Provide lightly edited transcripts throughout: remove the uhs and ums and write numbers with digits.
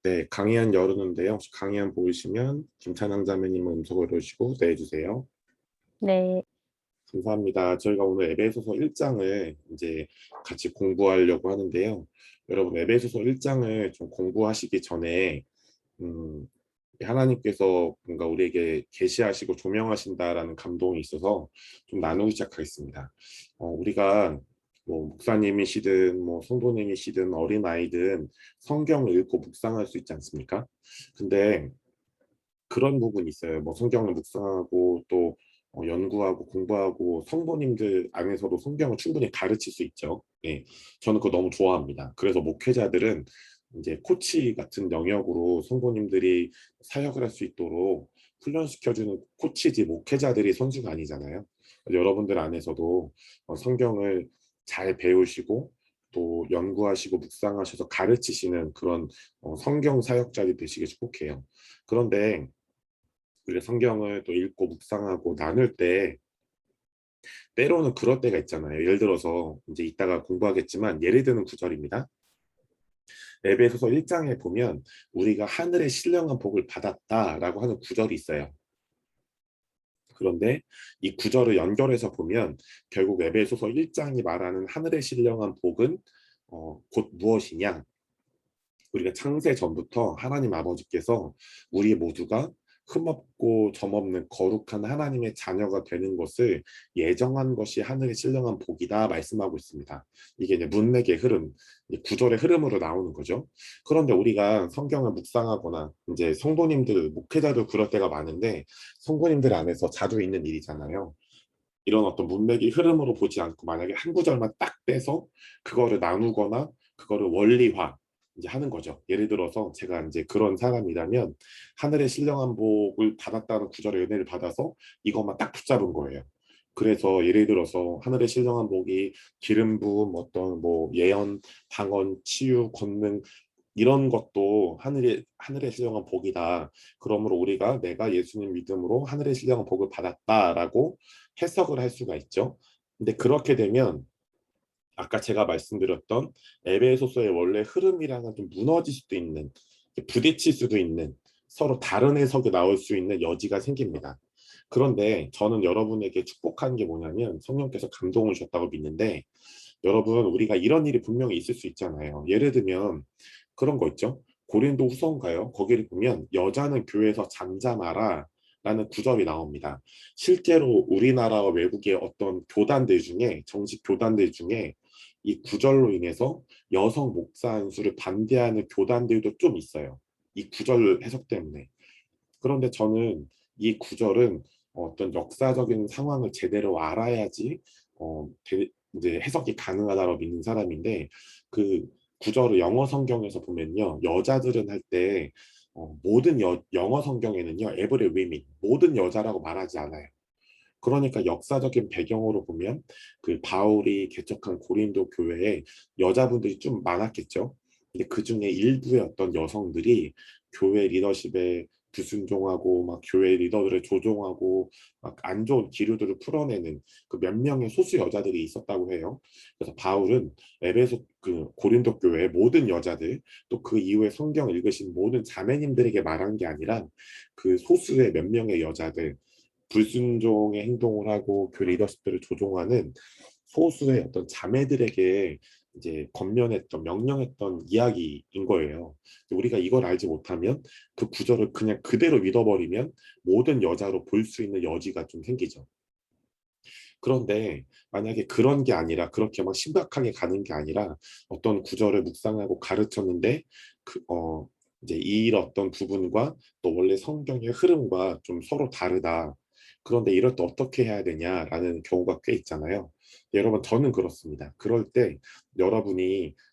네, 강의한 열었는데요. 혹시 강의한 보이시면 김찬양 자매님은 음성을 넣으시고 내주세요. 네. 감사합니다. 저희가 오늘 에베소서 1장을 이제 같이 공부하려고 하는데요. 여러분, 에베소서 1장을 좀 공부하시기 전에 음, 하나님께서 뭔가 우리에게 계시하시고 조명하신다라는 감동이 있어서 좀 나누기 시작하겠습니다. 우리가 뭐 목사님이시든 뭐 성도님이시든 어린아이든 성경을 읽고 묵상할 수 있지 않습니까? 근데 그런 부분이 있어요. 뭐 성경을 묵상하고 또 연구하고 공부하고 성도님들 안에서도 성경을 충분히 가르칠 수 있죠. 예, 저는 그거 너무 좋아합니다. 그래서 목회자들은 이제 코치 같은 영역으로 성도님들이 사역을 할 수 있도록 훈련시켜주는 코치지 목회자들이 선수가 아니잖아요. 여러분들 안에서도 성경을 잘 배우시고 또 연구하시고 묵상하셔서 가르치시는 그런 성경 사역자들이 되시길 축복해요. 그런데 우리가 성경을 또 읽고 묵상하고 나눌 때 때로는 그럴 때가 있잖아요. 예를 들어서 이제 이따가 공부하겠지만 예를 드는 구절입니다. 에베소서 1장에 보면 우리가 하늘의 신령한 복을 받았다라고 하는 구절이 있어요. 그런데 이 구절을 연결해서 보면 결국 에베소서 1장이 말하는 하늘의 신령한 복은 곧 무엇이냐? 우리가 창세 전부터 하나님 아버지께서 우리 모두가 흠없고 점없는 거룩한 하나님의 자녀가 되는 것을 예정한 것이 하늘의 신령한 복이다 말씀하고 있습니다. 이게 이제 문맥의 흐름, 구절의 흐름으로 나오는 거죠. 그런데 우리가 성경을 묵상하거나 이제 성도님들, 목회자도 그럴 때가 많은데 성도님들 안에서 자주 있는 일이잖아요. 이런 어떤 문맥의 흐름으로 보지 않고 만약에 한 구절만 딱 떼서 그거를 나누거나 그거를 원리화 이제 하는 거죠. 예를 들어서 제가 이제 그런 사람이라면 하늘의 신령한 복을 받았다는 구절의 은혜를 받아서 이것만 딱 붙잡은 거예요. 그래서 예를 들어서 하늘의 신령한 복이 기름 부음, 어떤 뭐 예언, 방언, 치유, 권능 이런 것도 하늘의 신령한 복이다. 그러므로 우리가 내가 예수님 믿음으로 하늘의 신령한 복을 받았다라고 해석을 할 수가 있죠. 근데 그렇게 되면 아까 제가 말씀드렸던 에베소서의 원래 흐름이랑은 좀 무너질 수도 있는, 부딪힐 수도 있는, 서로 다른 해석이 나올 수 있는 여지가 생깁니다. 그런데 저는 여러분에게 축복한 게 뭐냐면 성령께서 감동을 줬다고 믿는데 여러분 우리가 이런 일이 분명히 있을 수 있잖아요. 예를 들면 그런 거 있죠. 고린도 후서인가요? 거기를 보면 여자는 교회에서 잠잠하라 라는 구절이 나옵니다. 실제로 우리나라와 외국의 어떤 교단들 중에 정식 교단들 중에 이 구절로 인해서 여성 목사 안수를 반대하는 교단들도 좀 있어요. 이 구절 해석 때문에. 그런데 저는 이 구절은 어떤 역사적인 상황을 제대로 알아야지 이제 해석이 가능하다고 믿는 사람인데 그 구절을 영어 성경에서 보면요. 여자들은 할 때 모든 영어 성경에는요. every women 모든 여자라고 말하지 않아요. 그러니까 역사적인 배경으로 보면 그 바울이 개척한 고린도 교회에 여자분들이 좀 많았겠죠. 근데 그 중에 일부의 어떤 여성들이 교회 리더십에 불순종하고 막 교회 리더들을 조종하고 막 안 좋은 기류들을 풀어내는 그 몇 명의 소수 여자들이 있었다고 해요. 그래서 바울은 에베소 그 고린도 교회의 모든 여자들 또 그 이후에 성경 읽으신 모든 자매님들에게 말한 게 아니라 그 소수의 몇 명의 여자들 불순종의 행동을 하고 그 리더십들을 조종하는 소수의 어떤 자매들에게 이제 권면했던 명령했던 이야기인 거예요. 우리가 이걸 알지 못하면 그 구절을 그냥 그대로 믿어버리면 모든 여자로 볼 수 있는 여지가 좀 생기죠. 그런데 만약에 그런 게 아니라 그렇게 막 심각하게 가는 게 아니라 어떤 구절을 묵상하고 가르쳤는데 이제 이 어떤 부분과 또 원래 성경의 흐름과 좀 서로 다르다. 그런데 이럴 때 어떻게 해야 되냐라는 경우가 꽤 있잖아요. 여러분 저는 그렇습니다. 그럴 때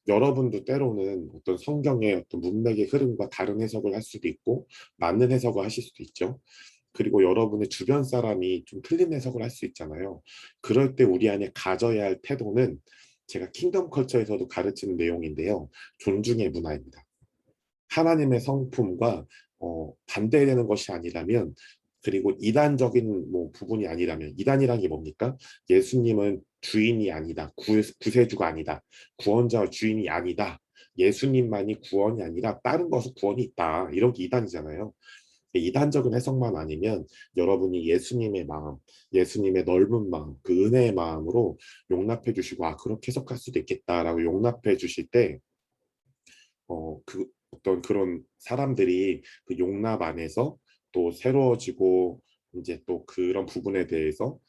여러분도 때로는 어떤 성경의 어떤 문맥의 흐름과 다른 해석을 할 수도 있고 맞는 해석을 하실 수도 있죠. 그리고 여러분의 주변 사람이 좀 틀린 해석을 할 수 있잖아요. 그럴 때 우리 안에 가져야 할 태도는 제가 킹덤 컬처에서도 가르치는 내용인데요. 존중의 문화입니다. 하나님의 성품과 반대되는 것이 아니라면 그리고 이단적인 뭐 부분이 아니라면 이단이란 게 뭡니까? 예수님은 주인이 아니다. 구세주가 아니다. 구원자와 주인이 아니다. 예수님만이 구원이 아니라 다른 것은 구원이 있다. 이런 게 이단이잖아요. 이단적인 해석만 아니면 여러분이 예수님의 마음, 예수님의 넓은 마음, 그 은혜의 마음으로 용납해 주시고 아 그렇게 해석할 수도 있겠다라고 용납해 주실 때 그 어떤 그런 사람들이 그 용납 안에서 또 새로워지고 이제 또 그런 부분에 대해서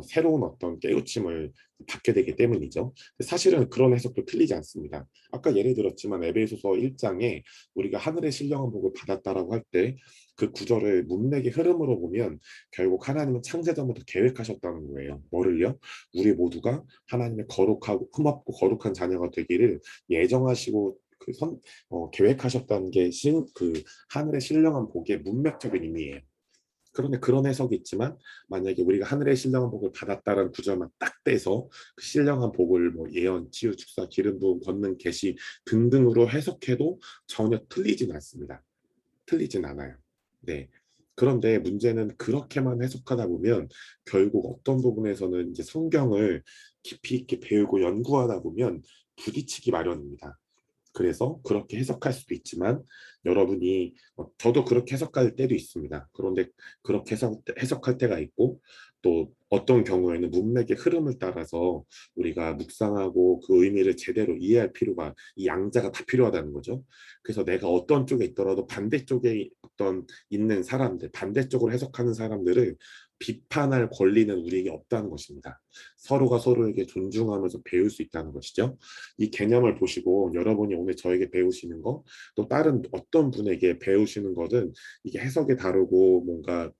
새로운 어떤 깨우침을 받게 되기 때문이죠. 사실은 그런 해석도 틀리지 않습니다. 아까 예를 들었지만 에베소서 1장에 우리가 하늘의 신령한 복을 받았다라고 할 때 그 구절을 문맥의 흐름으로 보면 결국 하나님은 창세전부터 계획하셨다는 거예요. 뭐를요? 우리 모두가 하나님의 거룩하고 흠없고 거룩한 자녀가 되기를 예정하시고 계획하셨다는 게 그 하늘의 신령한 복의 문맥적인 의미예요. 그런데 그런 해석이 있지만 만약에 우리가 하늘의 신령한 복을 받았다는 구절만 딱 떼서 그 신령한 복을 뭐 예언, 치유, 축사, 기름 부음, 권능, 계시 등등으로 해석해도 전혀 틀리진 않습니다. 틀리진 않아요. 네. 그런데 문제는 그렇게만 해석하다 보면 결국 어떤 부분에서는 이제 성경을 깊이 있게 배우고 연구하다 보면 부딪히기 마련입니다. 그래서 그렇게 해석할 수도 있지만 여러분이 저도 그렇게 해석할 때도 있습니다. 그런데 그렇게 해석할 때가 있고 또 어떤 경우에는 문맥의 흐름을 따라서 우리가 묵상하고 그 의미를 제대로 이해할 필요가 이 양자가 다 필요하다는 거죠. 그래서 내가 어떤 쪽에 있더라도 반대쪽에 어떤 있는 사람들, 반대쪽으로 해석하는 사람들을 비판할 권리는 우리에게 없다는 것입니다. 서로가 서로에게 존중하면서 배울 수 있다는 것이죠. 이 개념을 보시고 여러분이 오늘 저에게 배우시는 거, 또 다른 어떤 분에게 배우시는 거든 이게 해석이 다르고 뭔가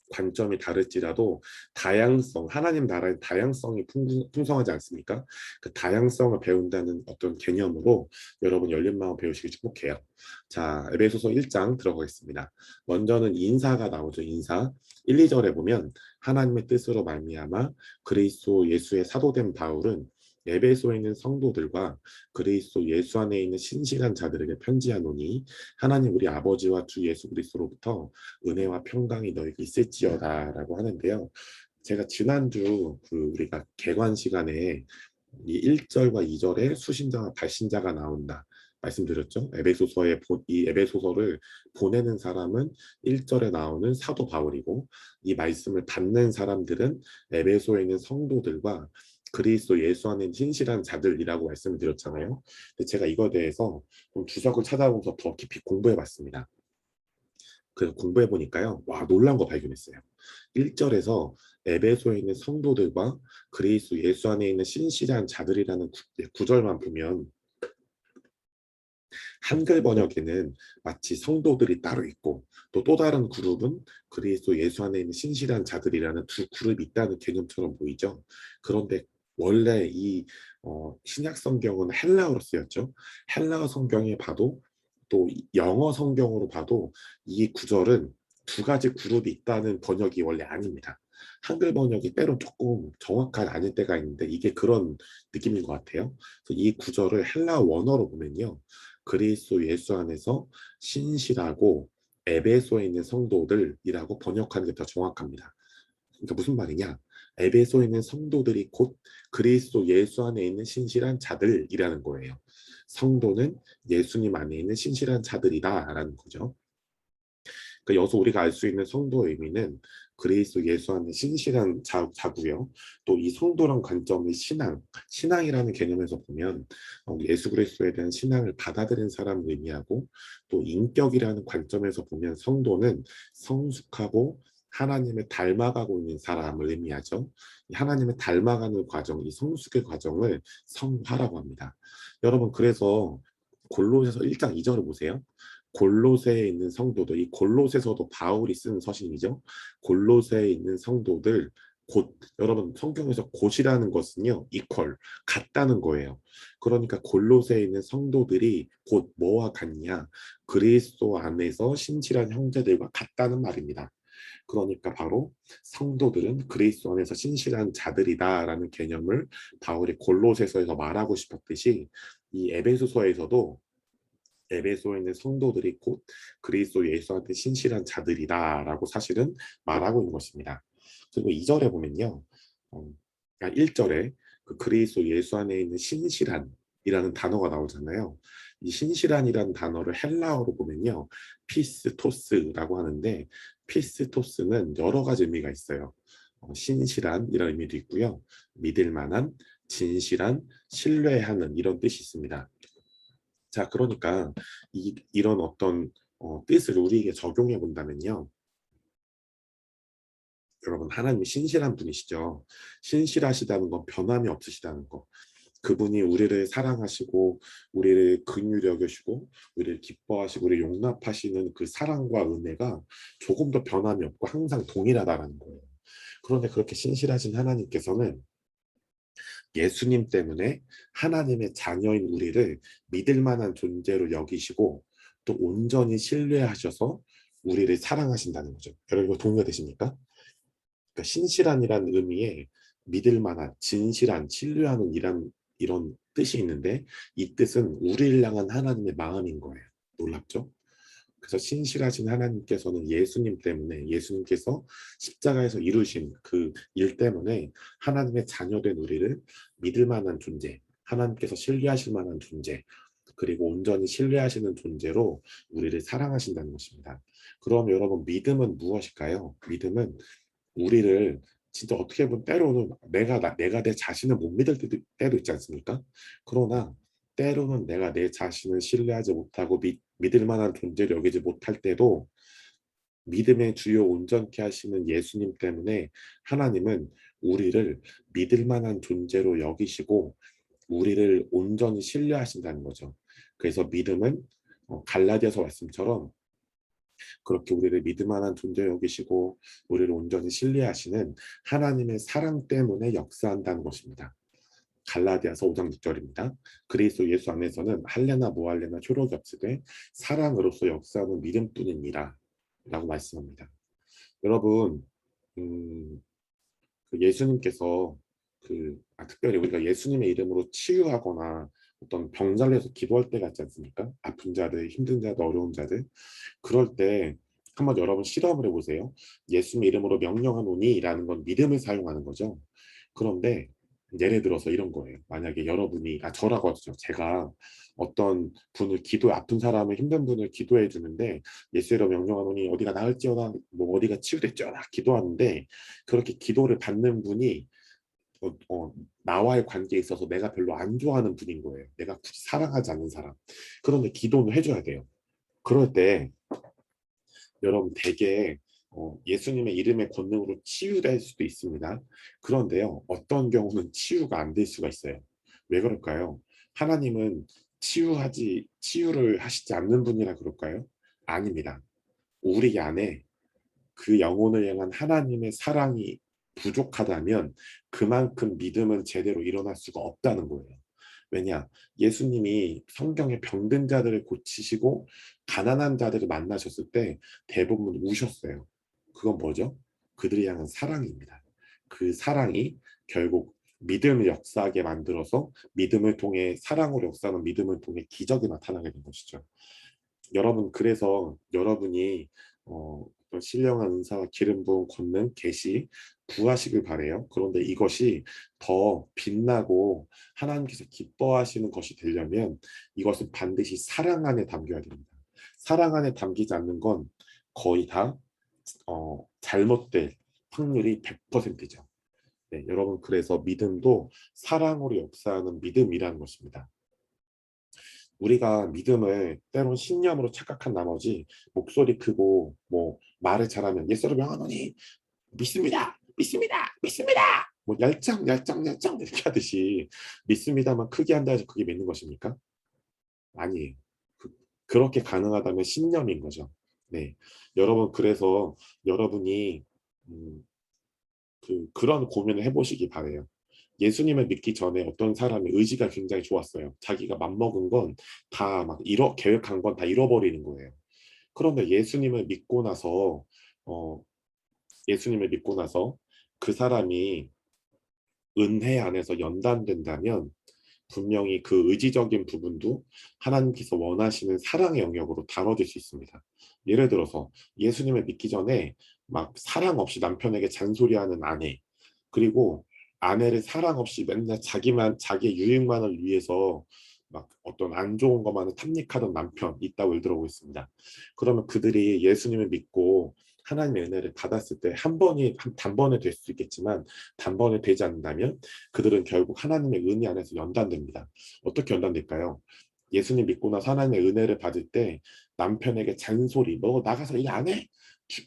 관점이 다를지라도 다양성, 하나님 나라의 다양성이 풍성하지 않습니까? 그 다양성을 배운다는 어떤 개념으로 여러분 열린 마음 배우시길 축복해요. 자, 에베소서 1장 들어가겠습니다. 먼저는 인사가 나오죠. 인사. 1, 2절에 보면 하나님의 뜻으로 말미암아 그리스도 예수의 사도된 바울은 에베소에 있는 성도들과 그리스도 예수 안에 있는 신실한 자들에게 편지하노니 하나님 우리 아버지와 주 예수 그리스도로부터 은혜와 평강이 너에게 있을지어다라고 하는데요. 제가 지난주 그 우리가 개관 시간에 이 1절과 2절에 수신자와 발신자가 나온다 말씀드렸죠. 이 에베소서를 보내는 사람은 1절에 나오는 사도 바울이고 이 말씀을 받는 사람들은 에베소에 있는 성도들과 그리스도 예수 안에 신실한 자들이라고 말씀을 드렸잖아요. 근데 제가 이거에 대해서 좀 주석을 찾아보면서 더 깊이 공부해 봤습니다. 그래서 공부해 보니까요. 와, 놀란 거 발견했어요. 1절에서 에베소에 있는 성도들과 그리스도 예수 안에 있는 신실한 자들이라는 구절만 보면 한글 번역에는 마치 성도들이 따로 있고 또 다른 그룹은 그리스도 예수 안에 있는 신실한 자들이라는 두 그룹이 있다는 개념처럼 보이죠. 그런데 원래 이 신약 성경은 헬라어로 쓰였죠. 헬라어 성경에 봐도 또 영어 성경으로 봐도 이 구절은 두 가지 그룹이 있다는 번역이 원래 아닙니다. 한글 번역이 때로 조금 정확하지 않을 때가 있는데 이게 그런 느낌인 것 같아요. 그래서 이 구절을 헬라 원어로 보면요. 그리스도 예수 안에서 신실하고 에베소에 있는 성도들이라고 번역하는 게 더 정확합니다. 그러니까 무슨 말이냐? 에베소에 있는 성도들이 곧 그리스도 예수 안에 있는 신실한 자들이라는 거예요. 성도는 예수님 안에 있는 신실한 자들이다라는 거죠. 그러니까 여기서 우리가 알 수 있는 성도의 의미는 그리스도 예수 안에 신실한 자고요. 또 이 성도란 관점의 신앙이라는 개념에서 보면 예수 그리스도에 대한 신앙을 받아들인 사람을 의미하고 또 인격이라는 관점에서 보면 성도는 성숙하고 하나님을 닮아가고 있는 사람을 의미하죠. 하나님을 닮아가는 과정, 이 성숙의 과정을 성화라고 합니다. 여러분 그래서 골로새서 1장 2절을 보세요. 골로새에 있는 성도들, 이 골로새서도 바울이 쓴 서신이죠. 골로새에 있는 성도들, 곧 여러분 성경에서 곧이라는 것은요 이퀄 같다는 거예요. 그러니까 골로새에 있는 성도들이 곧 뭐와 같냐? 그리스도 안에서 신실한 형제들과 같다는 말입니다. 그러니까 바로 성도들은 그리스도 안에서 신실한 자들이다라는 개념을 바울이 골로새서에서 말하고 싶었듯이 이 에베소서에서도 에베소에 있는 성도들이 곧 그리스도 예수한테 신실한 자들이다라고 사실은 말하고 있는 것입니다. 그리고 2절에 보면요. 1절에 그 그리스도 예수 안에 있는 신실한 단어가 나오잖아요. 이 신실한이라는 단어를 헬라어로 보면요, 피스토스라고 하는데, 피스토스는 여러 가지 의미가 있어요. 신실한 이런 의미도 있고요, 믿을 만한, 진실한, 신뢰하는 이런 뜻이 있습니다. 자, 그러니까 이런 어떤 뜻을 우리에게 적용해 본다면요, 여러분, 하나님이 신실한 분이시죠. 신실하시다는 건 변함이 없으시다는 거. 그분이 우리를 사랑하시고 우리를 긍휼히 여겨시고 우리를 기뻐하시고 우리를 용납하시는 그 사랑과 은혜가 조금 더 변함이 없고 항상 동일하다는 거예요. 그런데 그렇게 신실하신 하나님께서는 예수님 때문에 하나님의 자녀인 우리를 믿을 만한 존재로 여기시고 또 온전히 신뢰하셔서 우리를 사랑하신다는 거죠. 여러분 이거 동의가 되십니까? 그러니까 신실한이라는 의미에 믿을 만한, 진실한, 신뢰하는 이런 뜻이 있는데 이 뜻은 우리를 향한 하나님의 마음인 거예요. 놀랍죠? 그래서 신실하신 하나님께서는 예수님 때문에 예수님께서 십자가에서 이루신 그 일 때문에 하나님의 자녀된 우리를 믿을 만한 존재, 하나님께서 신뢰하실 만한 존재, 그리고 온전히 신뢰하시는 존재로 우리를 사랑하신다는 것입니다. 그럼 여러분 믿음은 무엇일까요? 믿음은 우리를 진짜 어떻게 보면 때로는 내가 내 자신을 못 믿을 때도 있지 않습니까? 그러나 때로는 내가 내 자신을 신뢰하지 못하고 믿을 만한 존재를 여기지 못할 때도 믿음의 주요 온전케 하시는 예수님 때문에 하나님은 우리를 믿을 만한 존재로 여기시고 우리를 온전히 신뢰하신다는 거죠. 그래서 믿음은 갈라디아서 말씀처럼 그렇게 우리를 믿을 만한 존재 여기시고 우리를 온전히 신뢰하시는 하나님의 사랑 때문에 역사한다는 것입니다. 갈라디아서 5장 6절입니다. 그리스도 예수 안에서는 할례나 무할례나 효력이 없으되 사랑으로서 역사하는 믿음뿐이니라 라고 말씀합니다. 여러분 그 예수님께서 특별히 우리가 예수님의 이름으로 치유하거나 어떤 병자리에서 기도할 때가 있지 않습니까? 아픈 자들, 힘든 자들, 어려운 자들. 그럴 때 한번 여러분 실험을 해보세요. 예수님 이름으로 명령하노니 라는 건 믿음을 사용하는 거죠. 그런데 예를 들어서 이런 거예요. 만약에 여러분이 저라고 하죠. 제가 어떤 분을 아픈 사람을 힘든 분을 기도해 주는데 예수 이름으로 명령하노니 어디가 나을지어다 뭐 어디가 치유될지어다 기도하는데 그렇게 기도를 받는 분이 나와의 관계에 있어서 내가 별로 안 좋아하는 분인 거예요. 내가 굳이 사랑하지 않는 사람. 그런데 기도는 해줘야 돼요. 그럴 때 여러분 대개 예수님의 이름의 권능으로 치유될 수도 있습니다. 그런데요, 어떤 경우는 치유가 안 될 수가 있어요. 왜 그럴까요? 하나님은 치유를 하시지 않는 분이라 그럴까요? 아닙니다. 우리 안에 그 영혼을 향한 하나님의 사랑이 부족하다면 그만큼 믿음은 제대로 일어날 수가 없다는 거예요. 왜냐? 예수님이 성경에 병든 자들을 고치시고 가난한 자들을 만나셨을 때 대부분 우셨어요. 그건 뭐죠? 그들이 향한 사랑입니다. 그 사랑이 결국 믿음을 역사하게 만들어서 믿음을 통해 사랑으로 역사하는 믿음을 통해 기적이 나타나게 된 것이죠. 여러분 그래서 여러분이 신령한 은사와 기름 부은 권능 계시 구하시길 바래요. 그런데 이것이 더 빛나고 하나님께서 기뻐하시는 것이 되려면 이것은 반드시 사랑 안에 담겨야 됩니다. 사랑 안에 담기지 않는 건 거의 다 잘못될 확률이 100%죠. 네, 여러분 그래서 믿음도 사랑으로 역사하는 믿음이라는 것입니다. 우리가 믿음을 때론 신념으로 착각한 나머지 목소리 크고 뭐 말을 잘하면 예수를 명하노니 믿습니다 믿습니다 믿습니다 뭐 열정 열정 열정 이렇게 하듯이 믿습니다만 크게 한다 해서 그게 믿는 것입니까? 아니에요. 그, 그렇게 가능하다면 신념인 거죠. 네, 여러분 그래서 여러분이 음, 그런 고민을 해보시기 바래요. 예수님을 믿기 전에 어떤 사람이 의지가 굉장히 좋았어요. 자기가 맘먹은 건 다 막 계획한 건 다 잃어버리는 거예요. 그런데 어, 예수님을 믿고 나서 그 사람이 은혜 안에서 연단된다면 분명히 그 의지적인 부분도 하나님께서 원하시는 사랑의 영역으로 다뤄질 수 있습니다. 예를 들어서 예수님을 믿기 전에 막 사랑 없이 남편에게 잔소리하는 아내, 그리고 아내를 사랑 없이 맨날 자기의 유익만을 위해서 막 어떤 안 좋은 것만을 탐닉하던 남편 있다고 예를 들어보겠습니다. 그러면 그들이 예수님을 믿고 하나님의 은혜를 받았을 때 한 번이 단번에 될 수 있겠지만 단번에 되지 않는다면 그들은 결국 하나님의 은혜 안에서 연단됩니다. 어떻게 연단될까요? 예수님 믿고 나서 하나님의 은혜를 받을 때 남편에게 잔소리, 너 나가서 일 안 해?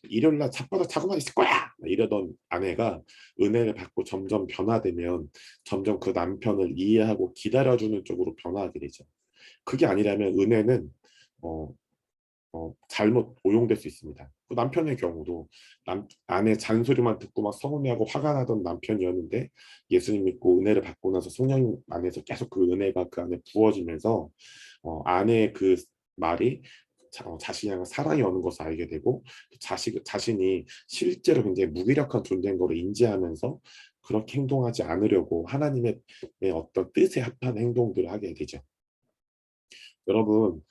일요일 날 자빠져 자고만 있을 거야! 이러던 아내가 은혜를 받고 점점 변화되면 점점 그 남편을 이해하고 기다려주는 쪽으로 변화하게 되죠. 그게 아니라면 은혜는 어, 잘못 오용될 수 있습니다. 그 남편의 경우도 아내 잔소리만 듣고 막 서운해하고 화가 나던 남편이었는데 예수님 믿고 은혜를 받고 나서 성령 안에서 계속 그 은혜가 그 안에 부어지면서 아내의 그 말이 자신이 향한 사랑이 오는 것을 알게 되고 자신이 실제로 굉장히 무기력한 존재인 것을 인지하면서 그렇게 행동하지 않으려고 하나님의 어떤 뜻에 합한 행동들을 하게 되죠. 여러분,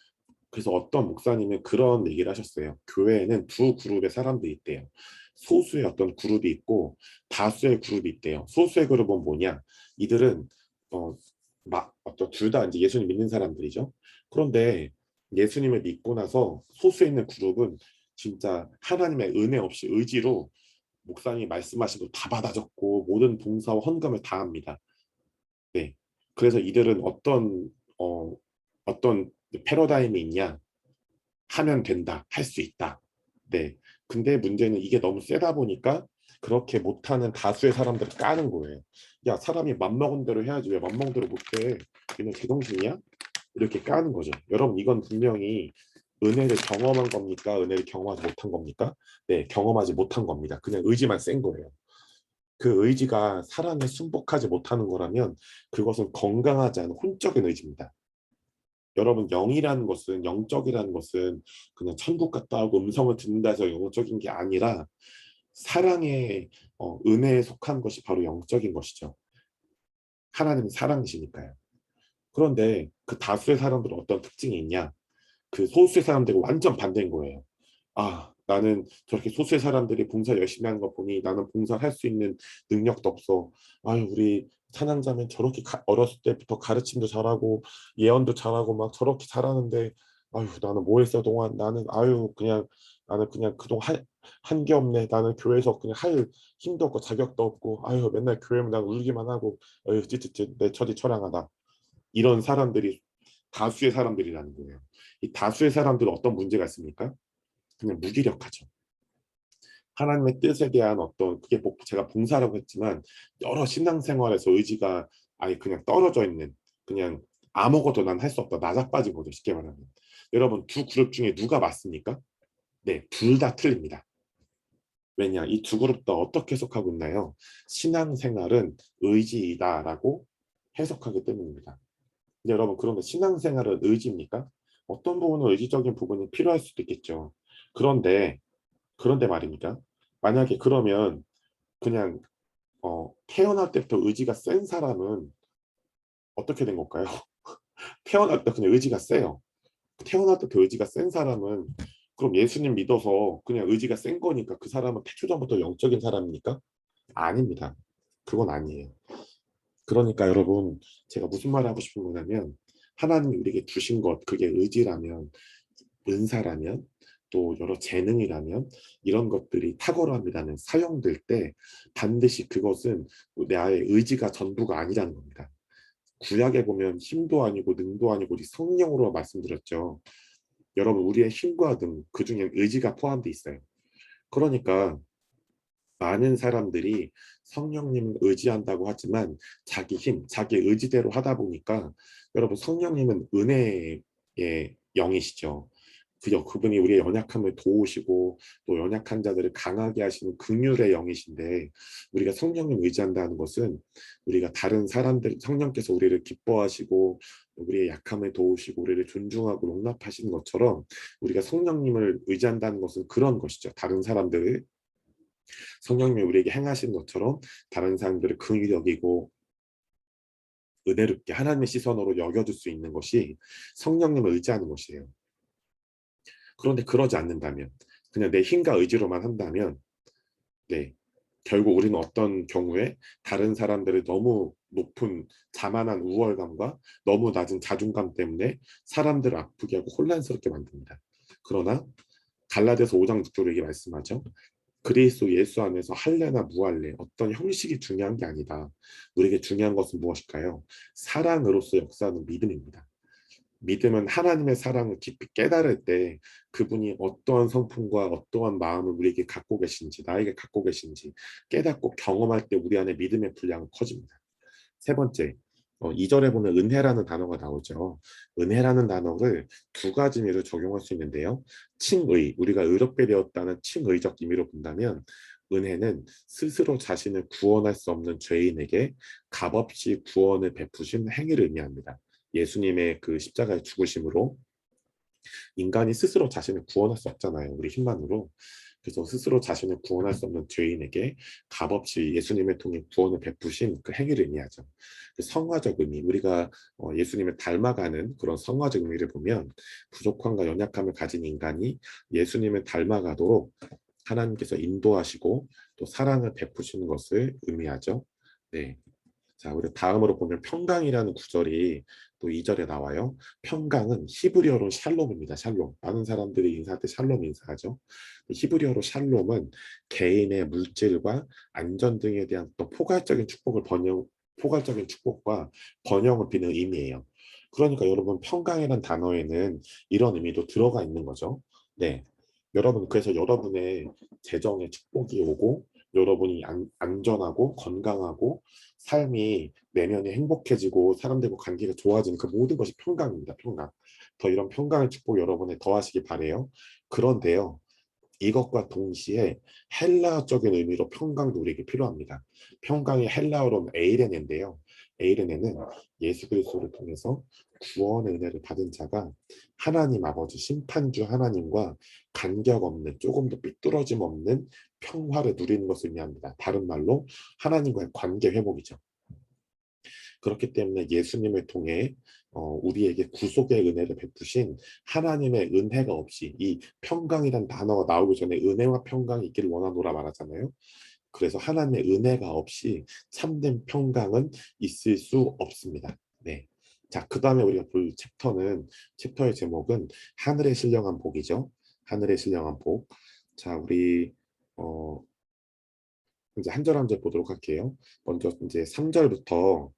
그래서 어떤 목사님은 그런 얘기를 하셨어요. 교회에는 두 그룹의 사람들이 있대요. 소수의 어떤 그룹이 있고 다수의 그룹이 있대요. 소수의 그룹은 뭐냐? 이들은 어, 어떤 둘 다 이제 예수님 믿는 사람들이죠. 그런데 예수님을 믿고 나서 소수에 있는 그룹은 진짜 하나님의 은혜 없이 의지로 목사님이 말씀하신 거 다 받아 적고 모든 봉사와 헌금을 다 합니다. 네. 그래서 이들은 어떤 패러다임이 있냐? 하면 된다, 할 수 있다. 네. 근데 문제는 이게 너무 세다 보니까 그렇게 못하는 다수의 사람들을 까는 거예요. 야, 사람이 맘먹은 대로 해야지 왜 맘먹은 대로 못해? 얘는 제정신이야? 이렇게 까는 거죠. 여러분, 이건 분명히 은혜를 경험한 겁니까? 은혜를 경험하지 못한 겁니까? 네, 경험하지 못한 겁니다. 그냥 의지만 센 거예요. 그 의지가 사랑에 순복하지 못하는 거라면 그것은 건강하지 않은 혼적인 의지입니다. 여러분, 영적이라는 것은 그냥 천국 갔다 오고 음성을 듣는다 해서 영적인 게 아니라 사랑의 은혜에 속한 것이 바로 영적인 것이죠. 하나님은 사랑이시니까요. 그런데 그 다수의 사람들은 어떤 특징이 있냐? 그 소수의 사람들이 완전 반대인 거예요. 아, 나는 저렇게 소수의 사람들이 봉사 열심히 하는 거 보니 나는 봉사를 할 수 있는 능력도 없어. 아유, 우리 찬양자면 저렇게 어렸을 때부터 가르침도 잘하고 예언도 잘하고 막 저렇게 잘하는데 아유, 나는 뭐 했어 동안 나는 아유 그냥 나는 그냥 그동안 한 게 없네. 나는 교회에서 그냥 할 힘도 없고 자격도 없고 아유 맨날 교회만 난 울기만 하고 아유 찌찌찌 내 처지 처량하다. 이런 사람들이 다수의 사람들이라는 거예요. 이 다수의 사람들은 어떤 문제가 있습니까? 그냥 무기력하죠. 하나님의 뜻에 대한 어떤 그게 제가 봉사라고 했지만 여러 신앙생활에서 의지가 아예 그냥 떨어져 있는 그냥 아무것도 난 할 수 없다 나자빠진 거죠 쉽게 말하면. 여러분 두 그룹 중에 누가 맞습니까? 네, 둘 다 틀립니다. 왜냐 이 두 그룹 다 어떻게 해석하고 있나요? 신앙생활은 의지이다라고 해석하기 때문입니다. 근데 여러분 그런데 신앙생활은 의지입니까? 어떤 부분은 의지적인 부분이 필요할 수도 있겠죠. 그런데 말입니다. 만약에 그러면 그냥 태어날 때부터 의지가 센 사람은 어떻게 된 걸까요? 태어날 때 그냥 의지가 세요. 태어날 때부터 의지가 센 사람은 그럼 예수님 믿어서 그냥 의지가 센 거니까 그 사람은 태초전부터 영적인 사람입니까? 아닙니다. 그건 아니에요. 그러니까 여러분 제가 무슨 말을 하고 싶은 거냐면 하나님이 우리에게 주신 것 그게 의지라면 은사라면 또 여러 재능이라면 이런 것들이 탁월함이라는 사용될 때 반드시 그것은 나의 의지가 전부가 아니라는 겁니다. 구약에 보면 힘도 아니고 능도 아니고 성령으로 말씀드렸죠. 여러분 우리의 힘과 능 그중에 의지가 포함되어 있어요. 그러니까 많은 사람들이 성령님을 의지한다고 하지만 자기 힘, 자기 의지대로 하다 보니까 여러분 성령님은 은혜의 영이시죠. 그분이 우리의 연약함을 도우시고 또 연약한 자들을 강하게 하시는 긍휼의 영이신데 우리가 성령님 의지한다는 것은 우리가 다른 사람들 성령께서 우리를 기뻐하시고 우리의 약함을 도우시고 우리를 존중하고 용납하시는 것처럼 우리가 성령님을 의지한다는 것은 그런 것이죠. 다른 사람들을 성령님이 우리에게 행하신 것처럼 다른 사람들을 긍휼히 여기고 은혜롭게 하나님의 시선으로 여겨줄 수 있는 것이 성령님을 의지하는 것이에요. 그런데 그러지 않는다면 그냥 내 힘과 의지로만 한다면 네 결국 우리는 어떤 경우에 다른 사람들의 너무 높은 자만한 우월감과 너무 낮은 자존감 때문에 사람들을 아프게 하고 혼란스럽게 만듭니다. 그러나 갈라디아서 5장 6절에 이렇게 말씀하죠. 그리스도 예수 안에서 할례나 무할례 어떤 형식이 중요한 게 아니다. 우리에게 중요한 것은 무엇일까요? 사랑으로서 역사하는 믿음입니다. 믿음은 하나님의 사랑을 깊이 깨달을 때 그분이 어떠한 성품과 어떠한 마음을 우리에게 갖고 계신지, 나에게 갖고 계신지 깨닫고 경험할 때 우리 안에 믿음의 분량은 커집니다. 세 번째, 2절에 보면 은혜라는 단어가 나오죠. 은혜라는 단어를 두 가지 의미로 적용할 수 있는데요. 칭의, 우리가 의롭게 되었다는 칭의적 의미로 본다면 은혜는 스스로 자신을 구원할 수 없는 죄인에게 값없이 구원을 베푸신 행위를 의미합니다. 예수님의 그 십자가의 죽으심으로 인간이 스스로 자신을 구원할 수 없잖아요. 우리 힘만으로. 그래서 스스로 자신을 구원할 수 없는 죄인에게 값없이 예수님을 통해 구원을 베푸신 그 행위를 의미하죠. 그 성화적 의미, 우리가 예수님을 닮아가는 그런 성화적 의미를 보면 부족함과 연약함을 가진 인간이 예수님을 닮아가도록 하나님께서 인도하시고 또 사랑을 베푸시는 것을 의미하죠. 네. 자, 우리 다음으로 보면 평강이라는 구절이 또 2절에 나와요. 평강은 히브리어로 샬롬입니다. 샬롬. 많은 사람들이 인사할 때 샬롬 인사하죠. 히브리어로 샬롬은 개인의 물질과 안전 등에 대한 또 포괄적인 축복과 번영을 비는 의미예요. 그러니까 여러분 평강이라는 단어에는 이런 의미도 들어가 있는 거죠. 네. 여러분 그래서 여러분의 재정에 축복이 오고 여러분이 안전하고 건강하고 삶이 내면이 행복해지고 사람들과 관계가 좋아지는 그 모든 것이 평강입니다. 평강. 더 이런 평강의 축복 여러분에 더하시기 바래요. 그런데요. 이것과 동시에 헬라적인 의미로 평강도 우리에게 필요합니다. 평강의 헬라어로는 에이레네인데요. 에이레네는 예수 그리스도를 통해서 구원의 은혜를 받은 자가 하나님 아버지 심판주 하나님과 간격 없는 조금도 삐뚤어짐 없는 평화를 누리는 것을 의미합니다. 다른 말로 하나님과의 관계 회복이죠. 그렇기 때문에 예수님을 통해 우리에게 구속의 은혜를 베푸신 하나님의 은혜가 없이 이 평강이란 단어가 나오기 전에 은혜와 평강이 있기를 원하노라 말하잖아요. 그래서 하나님의 은혜가 없이 참된 평강은 있을 수 없습니다. 네. 자, 그 다음에 우리가 볼 챕터의 제목은 하늘의 신령한 복이죠. 하늘의 신령한 복. 자, 우리 이제 한 절 한 절 보도록 할게요. 먼저 이제 3절부터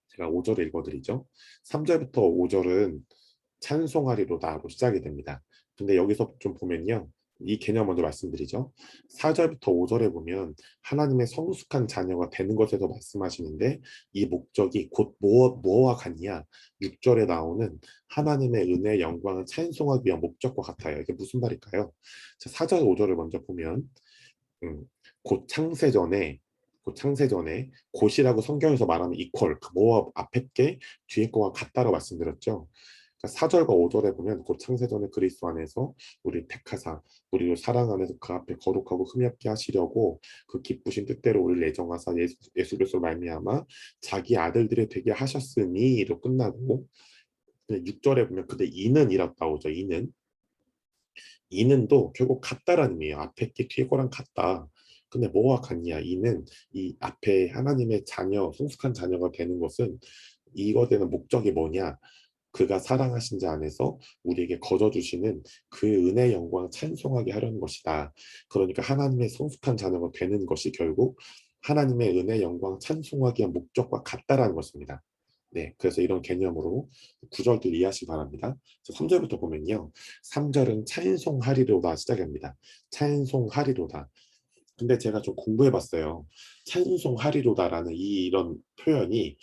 제가 5절을 읽어드리죠. 3절부터 5절은 찬송하리로다로 시작이 됩니다. 근데 여기서 좀 보면요. 이 개념 먼저 말씀드리죠. 4절부터 5절에 보면 하나님의 성숙한 자녀가 되는 것에서 말씀하시는데 이 목적이 곧 뭐와 같냐. 6절에 나오는 하나님의 은혜의 영광을 찬송하기 위한 목적과 같아요. 이게 무슨 말일까요? 4절, 5절을 먼저 보면 음, 곧 창세전에 곧이라고 성경에서 말하는 이퀄 그 뭐와 앞에 게 뒤에 거와 같다고 말씀드렸죠. 그러니까 4절과 5절에 보면 곧 창세전에 그리스도 안에서 우리 택하사 우리를 사랑 안에서 그 앞에 거룩하고 흠이 없게 하시려고 그 기쁘신 뜻대로 우리를 예정하사 예수 그리스도로 말미암아 자기 아들들이 되게 하셨으니로 끝나고 6절에 보면 그때 이는 이라고 나오죠. 이는도 결국 같다라는 의미예요. 앞에 게 뒤에 거랑 같다. 근데 뭐와 같냐? 이는 이 앞에 하나님의 자녀, 성숙한 자녀가 되는 것은 이거 되는 목적이 뭐냐? 그가 사랑하신 자 안에서 우리에게 거저주시는 그 은혜 영광 찬송하게 하려는 것이다. 그러니까 하나님의 성숙한 자녀가 되는 것이 결국 하나님의 은혜 영광 찬송하기 위한 목적과 같다라는 것입니다. 네, 그래서 이런 개념으로 구절들 이해하시기 바랍니다. 3절부터 보면요. 3절은 찬송하리로다 시작합니다. 찬송하리로다. 근데 제가 좀 공부해봤어요. 찬송하리로다라는 이런 표현이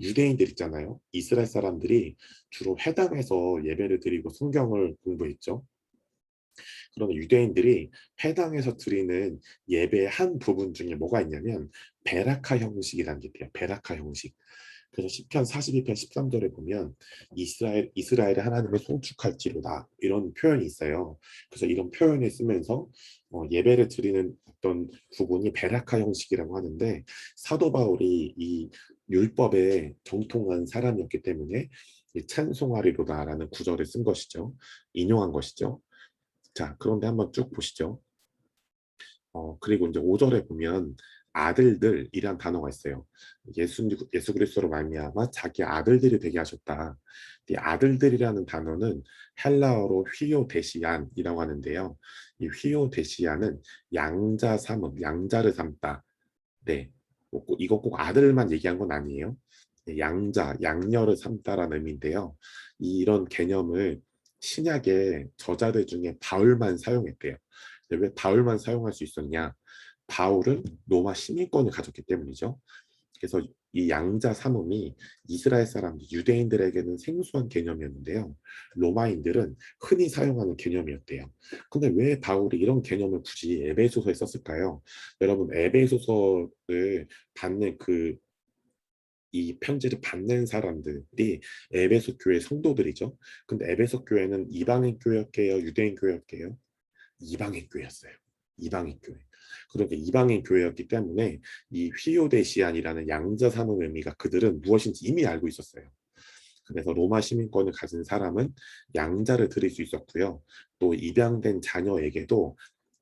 유대인들 있잖아요. 이스라엘 사람들이 주로 회당에서 예배를 드리고 성경을 공부했죠. 그러면 유대인들이 회당에서 드리는 예배의 한 부분 중에 뭐가 있냐면 베라카 형식이라는 게 있대요. 베라카 형식. 그래서 시편 42편 13절에 보면 이스라엘의 하나님을 송축할지로다 이런 표현이 있어요. 그래서 이런 표현을 쓰면서 예배를 드리는 어떤 부분이 베라카 형식이라고 하는데 사도 바울이 이 율법에 정통한 사람이었기 때문에 이 찬송하리로다라는 구절을 쓴 것이죠. 인용한 것이죠. 자, 그런데 한번 쭉 보시죠. 그리고 이제 5절에 보면 아들들이란 단어가 있어요. 예수 그리스도로 말미암아 자기 아들들이 되게 하셨다. 이 아들들이라는 단어는 헬라어로 휘오데시안이라고 하는데요. 이 휘오데시안은 양자 삼음, 양자를 삼다. 네, 이거 꼭 아들만 얘기한 건 아니에요. 네, 양자, 양녀를 삼다라는 의미인데요. 이런 개념을 신약의 저자들 중에 바울만 사용했대요. 근데 왜 바울만 사용할 수 있었냐? 바울은 로마 시민권을 가졌기 때문이죠. 그래서 이 양자 삼음이 이스라엘 사람들, 유대인들에게는 생소한 개념이었는데요. 로마인들은 흔히 사용하는 개념이었대요. 근데 왜 바울이 이런 개념을 굳이 에베소서에 썼을까요? 여러분, 에베소서를 받는 이 편지를 받는 사람들이 에베소 교회 성도들이죠. 근데 에베소 교회는 이방인 교회였게요, 유대인 교회였게요? 이방인 교회였어요. 이방인 교회. 그렇게 이방인 교회였기 때문에 이 휘오데시안이라는 양자 삼음 의미가 그들은 무엇인지 이미 알고 있었어요. 그래서 로마 시민권을 가진 사람은 양자를 드릴 수 있었고요. 또 입양된 자녀에게도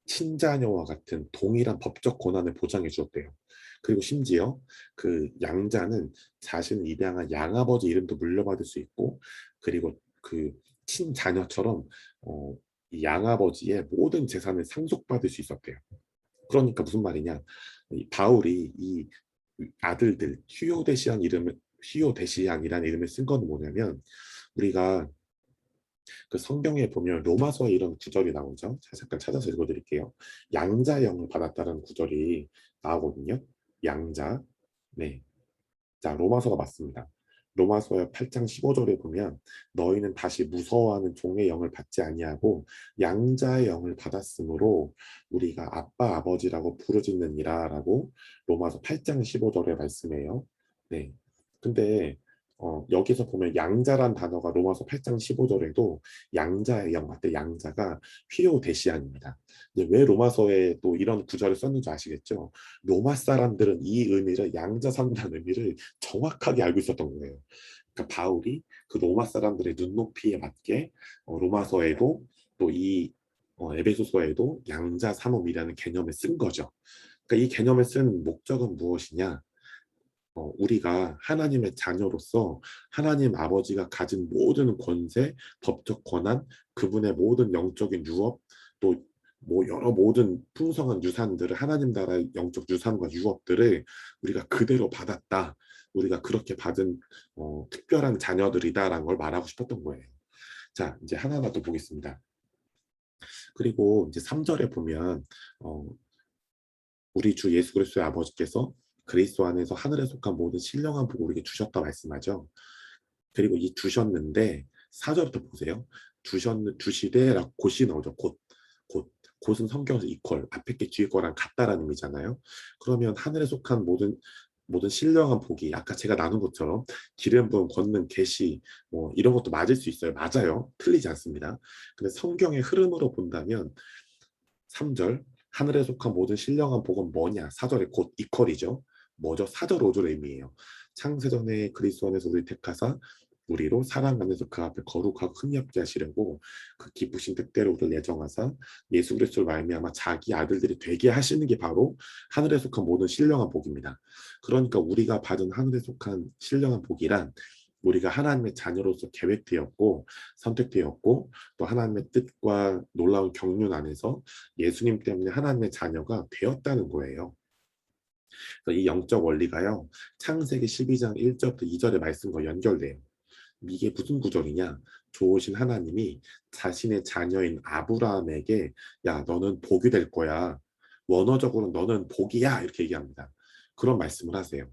친자녀와 같은 동일한 법적 권한을 보장해 주었대요. 그리고 심지어 그 양자는 자신을 입양한 양아버지 이름도 물려받을 수 있고, 그리고 그 친자녀처럼 이 양아버지의 모든 재산을 상속받을 수 있었대요. 그러니까 무슨 말이냐? 이 바울이 이 아들들 휴오데시안이라는 이름을 쓴 건 뭐냐면, 우리가 그 성경에 보면 로마서에 이런 구절이 나오죠. 자, 잠깐 찾아서 읽어드릴게요. 양자형을 받았다는 구절이 나오거든요. 양자. 네. 자, 로마서가 맞습니다. 로마서 8장 15절에 보면 너희는 다시 무서워하는 종의 영을 받지 아니하고 양자의 영을 받았으므로 우리가 아빠 아버지라고 부르짖느니라라고 로마서 8장 15절에 말씀해요. 네. 근데 여기서 보면 양자란 단어가 로마서 8장 15절에도 양자의 영 맞대 양자가 휘오데시안입니다. 왜 로마서에 또 이런 구절을 썼는지 아시겠죠? 로마 사람들은 이 의미를 양자 삼다는 의미를 정확하게 알고 있었던 거예요. 그러니까 바울이 그 로마 사람들의 눈높이에 맞게 로마서에도 또 이 에베소서에도 양자 삼음이라는 개념을 쓴 거죠. 그러니까 이 개념을 쓴 목적은 무엇이냐? 우리가 하나님의 자녀로서 하나님 아버지가 가진 모든 권세, 법적 권한, 그분의 모든 영적인 유업, 또 뭐 여러 모든 풍성한 유산들을 하나님 나라의 영적 유산과 유업들을 우리가 그대로 받았다. 우리가 그렇게 받은 특별한 자녀들이다라는 걸 말하고 싶었던 거예요. 자, 이제 하나하나 또 보겠습니다. 그리고 이제 3절에 보면 우리 주 예수 그리스도의 아버지께서 그리스도 안에서 하늘에 속한 모든 신령한 복을 우리에게 주셨다 말씀하죠. 그리고 이 주셨는데 4절부터 보세요. 주시되라고 곧이 나오죠. 곧은 성경에서 이퀄 앞에 게 뒤에 거랑 같다라는 의미잖아요. 그러면 하늘에 속한 모든 신령한 복이 아까 제가 나눈 것처럼 기름 부음 걷는 계시 뭐 이런 것도 맞을 수 있어요. 맞아요. 틀리지 않습니다. 근데 성경의 흐름으로 본다면 3절 하늘에 속한 모든 신령한 복은 뭐냐? 4절에 곧 이퀄이죠. 뭐죠? 4절 5절의 의미예요. 창세전에 그리스도 안에서 우리 택하사 우리로 사랑 안에서 그 앞에 거룩하고 흥미롭게 하시려고 그 기쁘신 뜻대로 우리를 예정하사 예수 그리스도를 말미암아 자기 아들들이 되게 하시는 게 바로 하늘에 속한 모든 신령한 복입니다. 그러니까 우리가 받은 하늘에 속한 신령한 복이란 우리가 하나님의 자녀로서 계획되었고 선택되었고 또 하나님의 뜻과 놀라운 경륜 안에서 예수님 때문에 하나님의 자녀가 되었다는 거예요. 이 영적 원리가요. 창세기 12장 1절부터 2절의 말씀과 연결돼요. 이게 무슨 구절이냐? 좋으신 하나님이 자신의 자녀인 아브라함에게 야 너는 복이 될 거야. 원어적으로 너는 복이야 이렇게 얘기합니다. 그런 말씀을 하세요.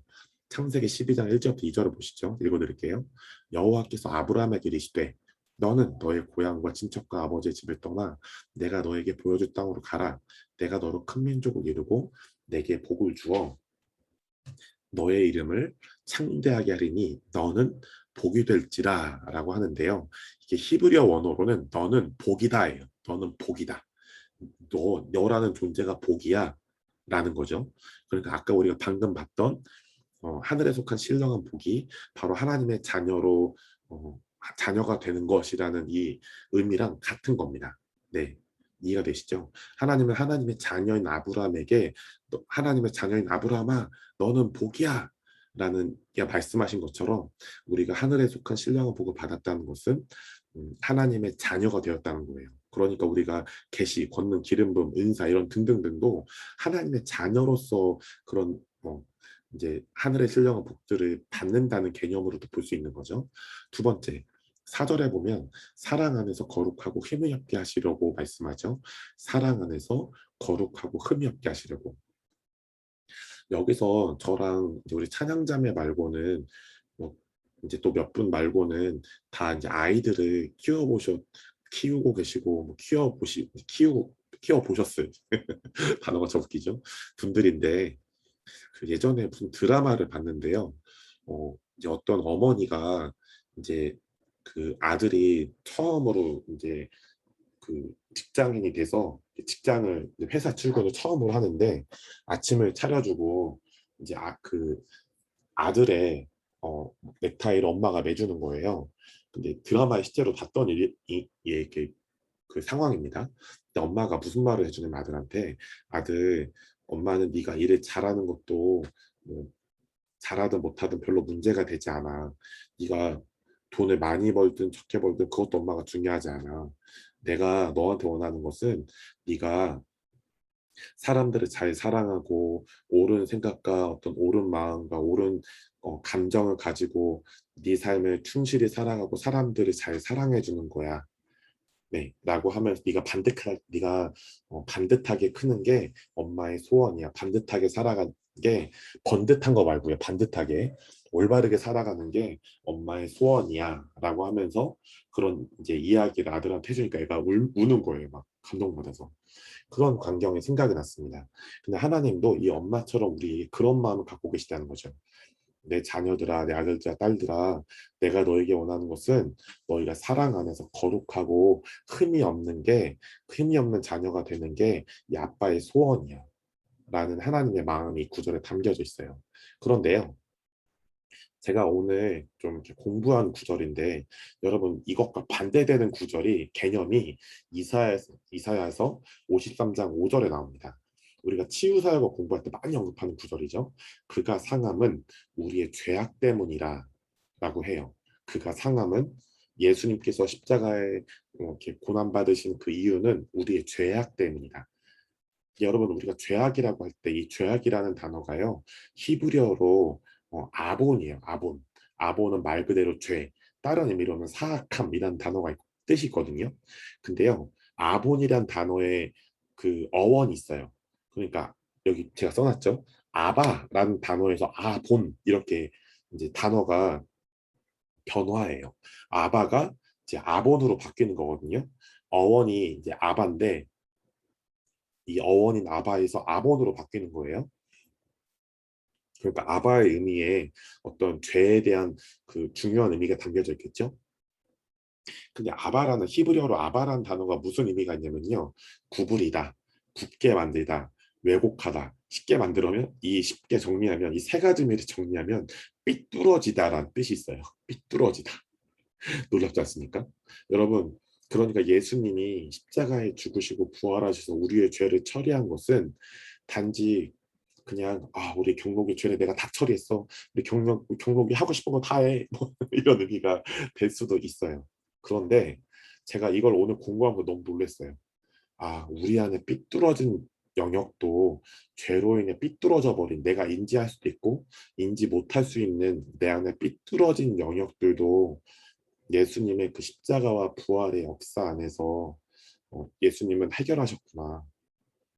창세기 12장 1절부터 2절을 보시죠. 읽어드릴게요. 여호와께서 아브라함에게 이르시되 너는 너의 고향과 친척과 아버지의 집을 떠나 내가 너에게 보여줄 땅으로 가라. 내가 너로 큰 민족을 이루고 내게 복을 주어 너의 이름을 창대하게 하리니 너는 복이 될지라 라고 하는데요. 이게 히브리어 원어로는 너는 복이다예요. 너는 복이다. 너라는 존재가 복이야 라는 거죠. 그러니까 아까 우리가 방금 봤던 하늘에 속한 신령한 복이 바로 하나님의 자녀로 자녀가 되는 것이라는 이 의미랑 같은 겁니다. 네. 이해가 되시죠? 하나님은 하나님의 자녀인 아브라함에게 하나님의 자녀인 아브라함아 너는 복이야 라는 말씀하신 것처럼 우리가 하늘에 속한 신령한 복을 받았다는 것은 하나님의 자녀가 되었다는 거예요. 그러니까 우리가 계시, 권능, 기름 부음, 은사 이런 등등등도 하나님의 자녀로서 그런 이제 하늘의 신령한 복들을 받는다는 개념으로도 볼 수 있는 거죠. 두 번째, 4절에 보면 사랑 안에서 거룩하고 흠이 없게 하시려고 말씀하죠. 사랑 안에서 거룩하고 흠이 없게 하시려고. 여기서 저랑 이제 우리 찬양자매 말고는 뭐 이제 또 몇 분 말고는 다 이제 아이들을 키우고 계시고 뭐 키워 보셨어요. 단어가 좀 웃기죠. 분들인데 그 예전에 무슨 드라마를 봤는데요. 이제 어떤 어머니가 이제 그 아들이 처음으로 이제 그 직장인이 돼서 직장을 회사 출근을 처음으로 하는데 아침을 차려주고 이제 그 아들의 넥타이를 엄마가 매주는 거예요. 근데 드라마에 실제로 봤던 이렇게 그 상황입니다. 근데 엄마가 무슨 말을 해주는 아들한테 아들 엄마는 네가 일을 잘하는 것도 뭐 잘하든 못하든 별로 문제가 되지 않아. 네가 돈을 많이 벌든 적게 벌든 그것도 엄마가 중요하지 않아. 내가 너한테 원하는 것은 네가 사람들을 잘 사랑하고 옳은 생각과 어떤 옳은 마음과 옳은 감정을 가지고 네 삶을 충실히 살아가고 사람들을 잘 사랑해 주는 거야. 네, 라고 하면서 네가 반듯하게 크는 게 엄마의 소원이야. 반듯하게 살아가는 게 번듯한 거 말고요. 반듯하게 올바르게 살아가는 게 엄마의 소원이야라고 하면서 그런 이제 이야기를 아들한테 해주니까 애가 우는 거예요. 막 감동받아서. 그런 광경이 생각이 났습니다. 근데 하나님도 이 엄마처럼 우리 그런 마음을 갖고 계시다는 거죠. 내 자녀들아, 내 아들들아, 딸들아, 내가 너에게 원하는 것은 너희가 사랑 안에서 거룩하고 흠이 없는 자녀가 되는 게 이 아빠의 소원이야. 라는 하나님의 마음이 구절에 담겨져 있어요. 그런데요, 제가 오늘 좀 이렇게 공부한 구절인데 여러분 이것과 반대되는 구절이 개념이 이사야서 53장 5절에 나옵니다. 우리가 치유사역을 공부할 때 많이 언급하는 구절이죠. 그가 상함은 우리의 죄악 때문이라 라고 해요. 그가 상함은 예수님께서 십자가에 이렇게 고난받으신 그 이유는 우리의 죄악 때문이다. 여러분 우리가 죄악이라고 할 때 이 죄악이라는 단어가요 히브리어로 아본이에요. 아본. 아본은 말 그대로 죄. 다른 의미로는 사악함이라는 단어가 뜻이 있거든요. 근데요 아본이란 단어에 그 어원이 있어요. 그러니까 여기 제가 써놨죠. 아바라는 단어에서 아본 이렇게 이제 단어가 변화해요. 아바가 이제 아본으로 바뀌는 거거든요. 어원이 이제 아바인데 이 어원인 아바에서 아본으로 바뀌는 거예요. 그러니까 아바의 의미에 어떤 죄에 대한 그 중요한 의미가 담겨져 있겠죠. 근데 아바라는 히브리어로 아바라는 단어가 무슨 의미가 있냐면요. 구부리다, 굳게 만들다, 왜곡하다. 쉽게 정리하면 이 세 가지 의미를 정리하면 삐뚤어지다라는 뜻이 있어요. 삐뚤어지다. 놀랍지 않습니까? 여러분, 그러니까 예수님이 십자가에 죽으시고 부활하셔서 우리의 죄를 처리한 것은 단지 그냥 우리 경록의 죄를 내가 다 처리했어. 우리 경록이 하고 싶은 거 다 해. 뭐 이런 의미가 될 수도 있어요. 그런데 제가 이걸 오늘 공부하면서 너무 놀랐어요. 우리 안에 삐뚤어진 영역도 죄로 인해 삐뚤어져 버린 내가 인지할 수도 있고 인지 못할 수 있는 내 안에 삐뚤어진 영역들도 예수님의 그 십자가와 부활의 역사 안에서 예수님은 해결하셨구나.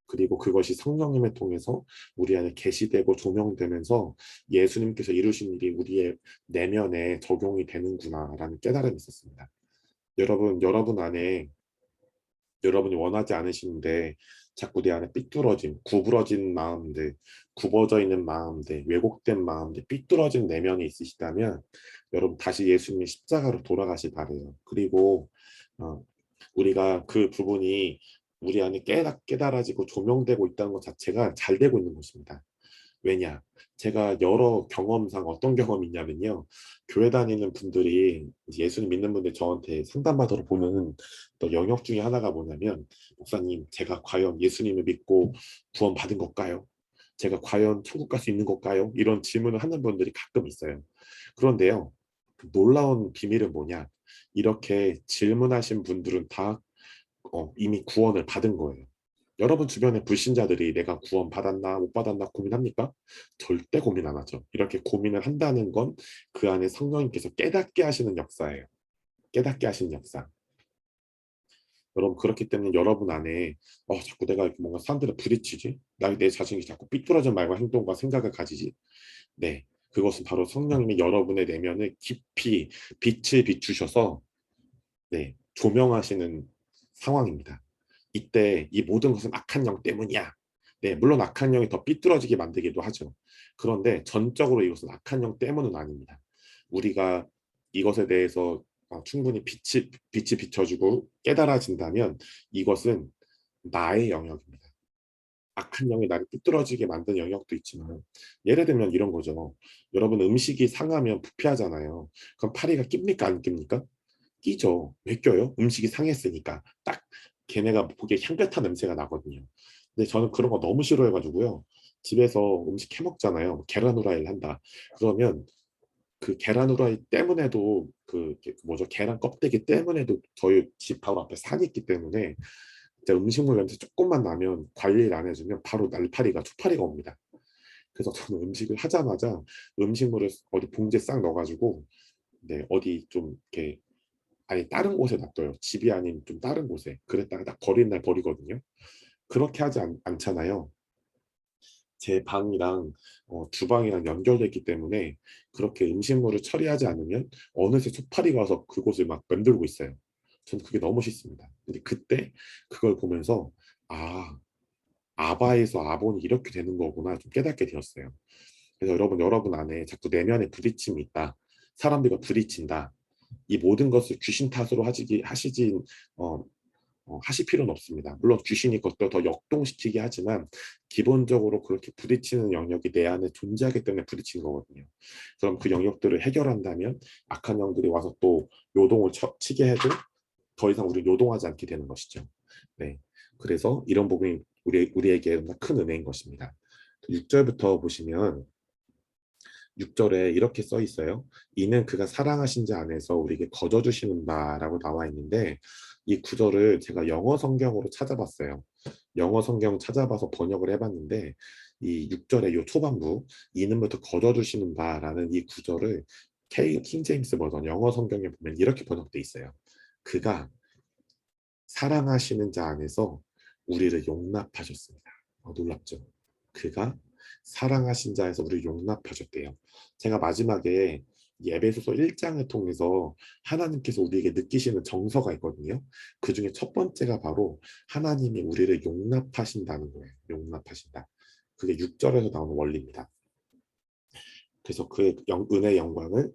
그리고 그것이 성령님을 통해서 우리 안에 계시되고 조명되면서 예수님께서 이루신 일이 우리의 내면에 적용이 되는구나라는 깨달음이 있었습니다. 여러분 안에 여러분이 원하지 않으시는데 자꾸 내 안에 삐뚤어진, 구부러진 마음들, 굽어져 있는 마음들, 왜곡된 마음들, 삐뚤어진 내면이 있으시다면 여러분 다시 예수님의 십자가로 돌아가시 바래요. 그리고 어, 우리가 그 부분이 우리 안에 깨달아지고 조명되고 있다는 것 자체가 잘 되고 있는 것입니다. 왜냐? 제가 여러 경험상 어떤 경험이 있냐면요. 교회 다니는 분들이 이제 예수님 믿는 분들 저한테 상담받으러 보는 또 영역 중에 하나가 뭐냐면 목사님 제가 과연 예수님을 믿고 구원 받은 걸까요? 제가 과연 천국 갈 수 있는 걸까요? 이런 질문을 하는 분들이 가끔 있어요. 그런데요. 그 놀라운 비밀은 뭐냐? 이렇게 질문하신 분들은 다 이미 구원을 받은 거예요. 여러분 주변에 불신자들이 내가 구원 받았나 못 받았나 고민합니까? 절대 고민 안 하죠. 이렇게 고민을 한다는 건 그 안에 성령님께서 깨닫게 하시는 역사예요. 깨닫게 하시는 역사. 여러분 그렇기 때문에 여러분 안에 자꾸 내가 이렇게 뭔가 사람들을 부딪히지? 내 자신이 자꾸 삐뚤어진 말과 행동과 생각을 가지지? 네. 그것은 바로 성령님이 여러분의 내면을 깊이 빛을 비추셔서 네, 조명하시는 상황입니다. 이때 이 모든 것은 악한 영 때문이야. 네, 물론 악한 영이 더 삐뚤어지게 만들기도 하죠. 그런데 전적으로 이것은 악한 영 때문은 아닙니다. 우리가 이것에 대해서 충분히 빛이 비춰주고 깨달아진다면 이것은 나의 영역입니다. 악한 영이 나를 삐뚤어지게 만든 영역도 있지만 예를 들면 이런 거죠. 여러분 음식이 상하면 부패하잖아요. 그럼 파리가 낍니까 안 낍니까? 끼죠. 왜 껴요? 음식이 상했으니까. 딱 걔네가 보기에 향긋한 냄새가 나거든요. 근데 저는 그런 거 너무 싫어해가지고요. 집에서 음식 해 먹잖아요. 계란 후라이를 한다. 그러면 그 계란 후라이 때문에도 뭐죠? 계란 껍데기 때문에도 저희 집 바로 앞에 산이 있기 때문에 진짜 음식물 냄새 조금만 나면 관리를 안 해주면 바로 날파리가 초파리가 옵니다. 그래서 저는 음식을 하자마자 음식물을 어디 봉지에 싹 넣어가지고 네, 어디 좀 이렇게 아니 다른 곳에 놔둬요. 집이 아닌 좀 다른 곳에. 그랬다가 딱 버린 날 버리거든요. 그렇게 하지 않잖아요. 제 방이랑 주방이랑 연결되기 때문에 그렇게 음식물을 처리하지 않으면 어느새 소파리가 와서 그곳을 막 맴돌고 있어요. 저는 그게 너무 싫습니다. 근데 그때 그걸 보면서 아, 아바에서 아본이 이렇게 되는 거구나 좀 깨닫게 되었어요. 그래서 여러분 안에 자꾸 내면에 부딪힘이 있다. 사람들과 부딪힌다. 이 모든 것을 귀신 탓으로 하시지 어, 하실 필요는 없습니다. 물론 귀신이 그것도 더 역동시키게 하지만 기본적으로 그렇게 부딪히는 영역이 내 안에 존재하기 때문에 부딪히는 거거든요. 그럼 그 영역들을 해결한다면 악한 영들이 와서 또 요동을 치게 해도 더 이상 우리 요동하지 않게 되는 것이죠. 네. 그래서 이런 부분이 우리에게 큰 은혜인 것입니다. 6절부터 보시면 6절에 이렇게 써 있어요. 이는 그가 사랑하신 자 안에서 우리에게 거저 주시는 바라고 나와 있는데 이 구절을 제가 영어 성경으로 찾아봤어요. 영어 성경 찾아봐서 번역을 해봤는데 이 6절의 요 초반부 이는부터 거저 주시는 바라는 이 구절을 킹 제임스 버전 영어 성경에 보면 이렇게 번역돼 있어요. 그가 사랑하시는 자 안에서 우리를 용납하셨습니다. 놀랍죠? 그가 사랑하신 자에서 우리를 용납하셨대요. 제가 마지막에 에베소서 1장을 통해서 하나님께서 우리에게 느끼시는 정서가 있거든요. 그 중에 첫 번째가 바로 하나님이 우리를 용납하신다는 거예요. 용납하신다. 그게 6절에서 나오는 원리입니다. 그래서 그의 은혜의 영광을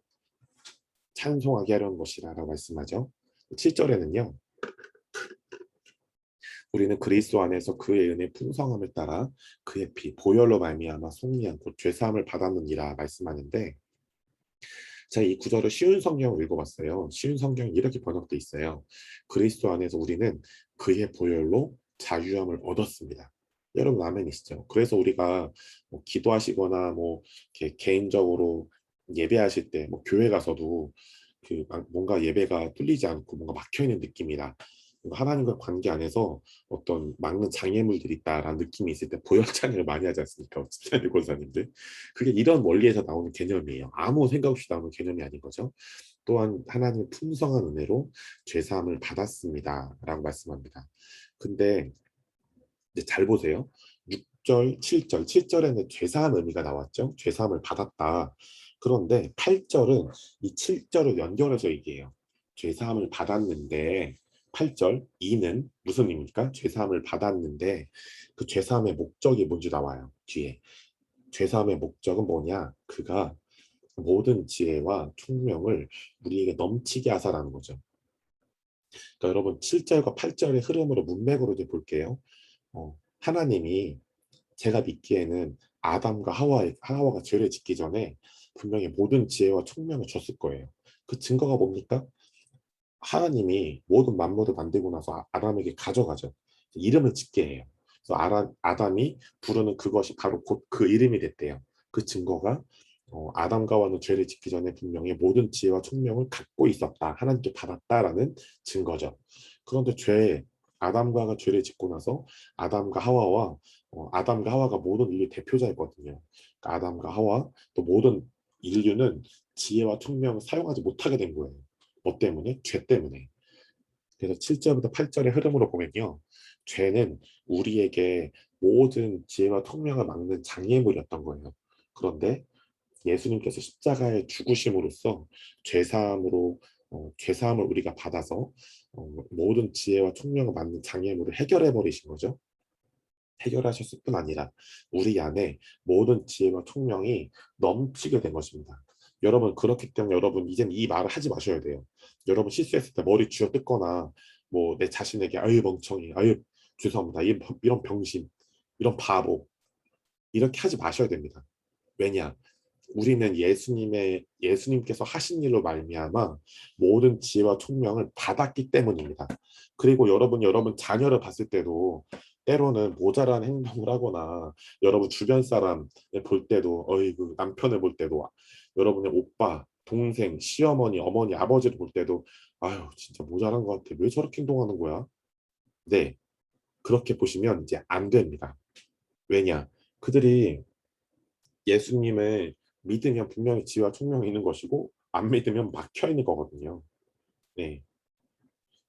찬송하게 하려는 것이라고 말씀하죠. 7절에는요. 우리는 그리스도 안에서 그의 은혜 풍성함을 따라 그의 피 보혈로 말미암아 속리한 곧 죄사함을 받았느니라 말씀하는데 제가 이 구절을 쉬운 성경을 읽어봤어요. 쉬운 성경이 이렇게 번역돼 있어요. 그리스도 안에서 우리는 그의 보혈로 자유함을 얻었습니다. 여러분 아멘이시죠? 그래서 우리가 뭐 기도하시거나 뭐 이렇게 개인적으로 예배하실 때 뭐 교회 가서도 뭔가 예배가 뚫리지 않고 뭔가 막혀 있는 느낌이라 하나님과 관계 안에서 어떤 막는 장애물들이 있다라는 느낌이 있을 때 보혈 찬양을 많이 하지 않습니까? 집사님 권사님들. 그게 이런 원리에서 나오는 개념이에요. 아무 생각 없이 나오는 개념이 아닌 거죠. 또한 하나님의 풍성한 은혜로 죄사함을 받았습니다. 라고 말씀합니다. 근데 이제 잘 보세요. 6절, 7절, 7절에는 죄사한 의미가 나왔죠. 죄사함을 받았다. 그런데 8절은 이 7절을 연결해서 얘기해요. 죄사함을 받았는데 8절 이는 무슨 의미입니까? 죄사함을 받았는데 그 죄사함의 목적이 뭔지 나와요. 뒤에. 죄사함의 목적은 뭐냐? 그가 모든 지혜와 총명을 우리에게 넘치게 하사라는 거죠. 그러니까 여러분 7절과 8절의 흐름으로 문맥으로 이제 볼게요. 하나님이 제가 믿기에는 아담과 하와가 죄를 짓기 전에 분명히 모든 지혜와 총명을 줬을 거예요. 그 증거가 뭡니까? 하나님이 모든 만물을 만들고 나서 아담에게 가져가죠. 이름을 짓게 해요. 그래서 아담이 부르는 그것이 바로 곧 그 이름이 됐대요. 그 증거가 아담과 하와는 죄를 짓기 전에 분명히 모든 지혜와 총명을 갖고 있었다. 하나님께 받았다라는 증거죠. 그런데 아담과 하와가 죄를 짓고 나서 아담과 하와와 아담과 하와가 모든 인류의 대표자였거든요. 그러니까 아담과 하와 또 모든 인류는 지혜와 총명을 사용하지 못하게 된 거예요. 뭐 때문에? 죄 때문에. 그래서 7절부터 8절의 흐름으로 보면요. 죄는 우리에게 모든 지혜와 총명을 막는 장애물이었던 거예요. 그런데 예수님께서 십자가에 죽으심으로써 죄사함을 우리가 받아서 모든 지혜와 총명을 막는 장애물을 해결해 버리신 거죠. 해결하셨을 뿐 아니라 우리 안에 모든 지혜와 총명이 넘치게 된 것입니다. 여러분 그렇기 때문에 여러분 이제는 이 말을 하지 마셔야 돼요. 여러분 실수했을 때 머리 쥐어 뜯거나 뭐 내 자신에게 아유 멍청이 아유 죄송합니다 이런 병신 이런 바보 이렇게 하지 마셔야 됩니다. 왜냐? 우리는 예수님께서 하신 일로 말미암아 모든 지혜와 총명을 받았기 때문입니다. 그리고 여러분 자녀를 봤을 때도 때로는 모자란 행동을 하거나 여러분 주변 사람 볼 때도 어이구 남편을 볼 때도 여러분의 오빠, 동생, 시어머니, 어머니, 아버지를 볼 때도 아유 진짜 모자란 것 같아. 왜 저렇게 행동하는 거야? 네, 그렇게 보시면 이제 안 됩니다. 왜냐? 그들이 예수님을 믿으면 분명히 지혜와 총명이 있는 것이고 안 믿으면 막혀 있는 거거든요. 네.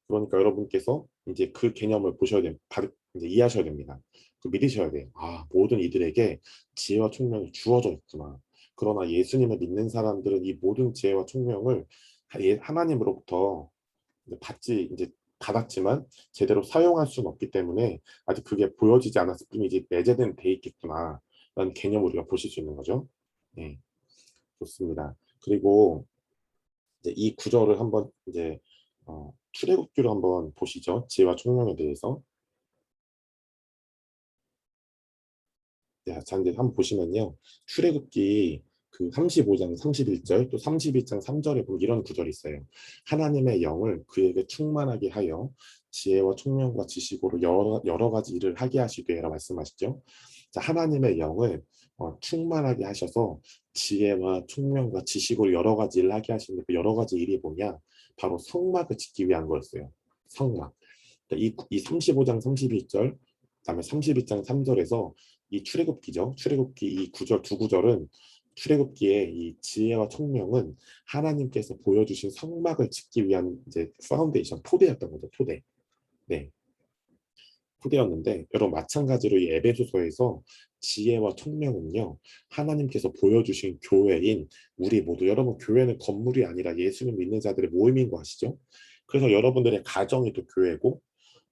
그러니까 여러분께서 이제 그 개념을 보셔야 돼, 이제 이해하셔야 됩니다. 그 믿으셔야 돼요. 아, 모든 이들에게 지혜와 총명이 주어져 있구나. 그러나 예수님을 믿는 사람들은 이 모든 지혜와 총명을 하나님으로부터 이제 받았지만 제대로 사용할 수는 없기 때문에 아직 그게 보여지지 않았을 뿐이지 내재된 돼 있겠구나 라는 개념을 우리가 보실 수 있는 거죠. 네, 좋습니다. 그리고 이제 이 구절을 한번 이제 출애굽기로 한번 보시죠. 지혜와 총명에 대해서. 네, 자, 이제 한번 보시면요. 출애굽기 그 35장 31절 또 31장 3절에 보면 이런 구절이 있어요. 하나님의 영을 그에게 충만하게 하여 지혜와 총명과 지식으로 여러 가지 일을 하게 하시되라 말씀하시죠. 자, 하나님의 영을 충만하게 하셔서 지혜와 총명과 지식으로 여러 가지 일을 하게 하시는 그 여러 가지 일이 뭐냐? 바로 성막을 짓기 위한 거였어요. 성막. 그러니까 이 35장 32절 그다음에 32장 3절에서 이 출애굽기죠. 출애굽기 이 구절 두 구절은 출애굽기의 이 지혜와 총명은 하나님께서 보여주신 성막을 짓기 위한 이제 파운데이션 토대였던 거죠. 토대. 네. 토대였는데 여러분 마찬가지로 이 에베소서에서 지혜와 총명은요. 하나님께서 보여주신 교회인 우리 모두 여러분 교회는 건물이 아니라 예수님 믿는 자들의 모임인 거 아시죠? 그래서 여러분들의 가정이 또 교회고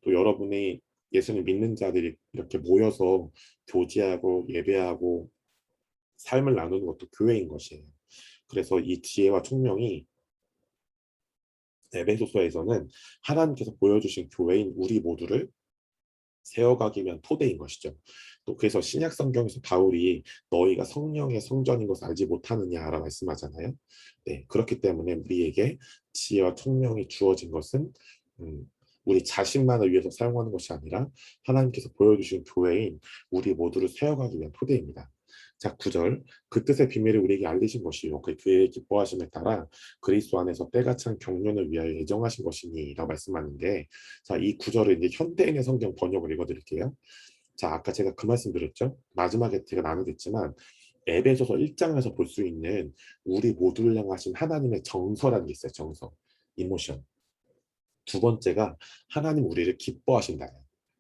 또 여러분이 예수님 믿는 자들이 이렇게 모여서 교제하고 예배하고 삶을 나누는 것도 교회인 것이에요. 그래서 이 지혜와 총명이 에베소서에서는 하나님께서 보여주신 교회인 우리 모두를 세워가기 위한 토대인 것이죠. 또 그래서 신약 성경에서 바울이 너희가 성령의 성전인 것을 알지 못하느냐라 말씀하잖아요. 네, 그렇기 때문에 우리에게 지혜와 총명이 주어진 것은 음, 우리 자신만을 위해서 사용하는 것이 아니라 하나님께서 보여주신 교회인 우리 모두를 세워가기 위한 토대입니다. 자, 9절 그 뜻의 비밀을 우리에게 알리신 것이요 그의 기뻐하심에 따라 그리스도 안에서 때가 찬 경륜을 위하여 예정하신 것이니 라고 말씀하는데 자, 이 구절을 이제 현대인의 성경 번역을 읽어드릴게요. 자, 아까 제가 그 말씀 드렸죠. 마지막에 제가 나누겠지만 에베소서 1장에서 볼 수 있는 우리 모두를 향하신 하나님의 정서라는 게 있어요. 정서, 이모션. 두 번째가 하나님 우리를 기뻐하신다.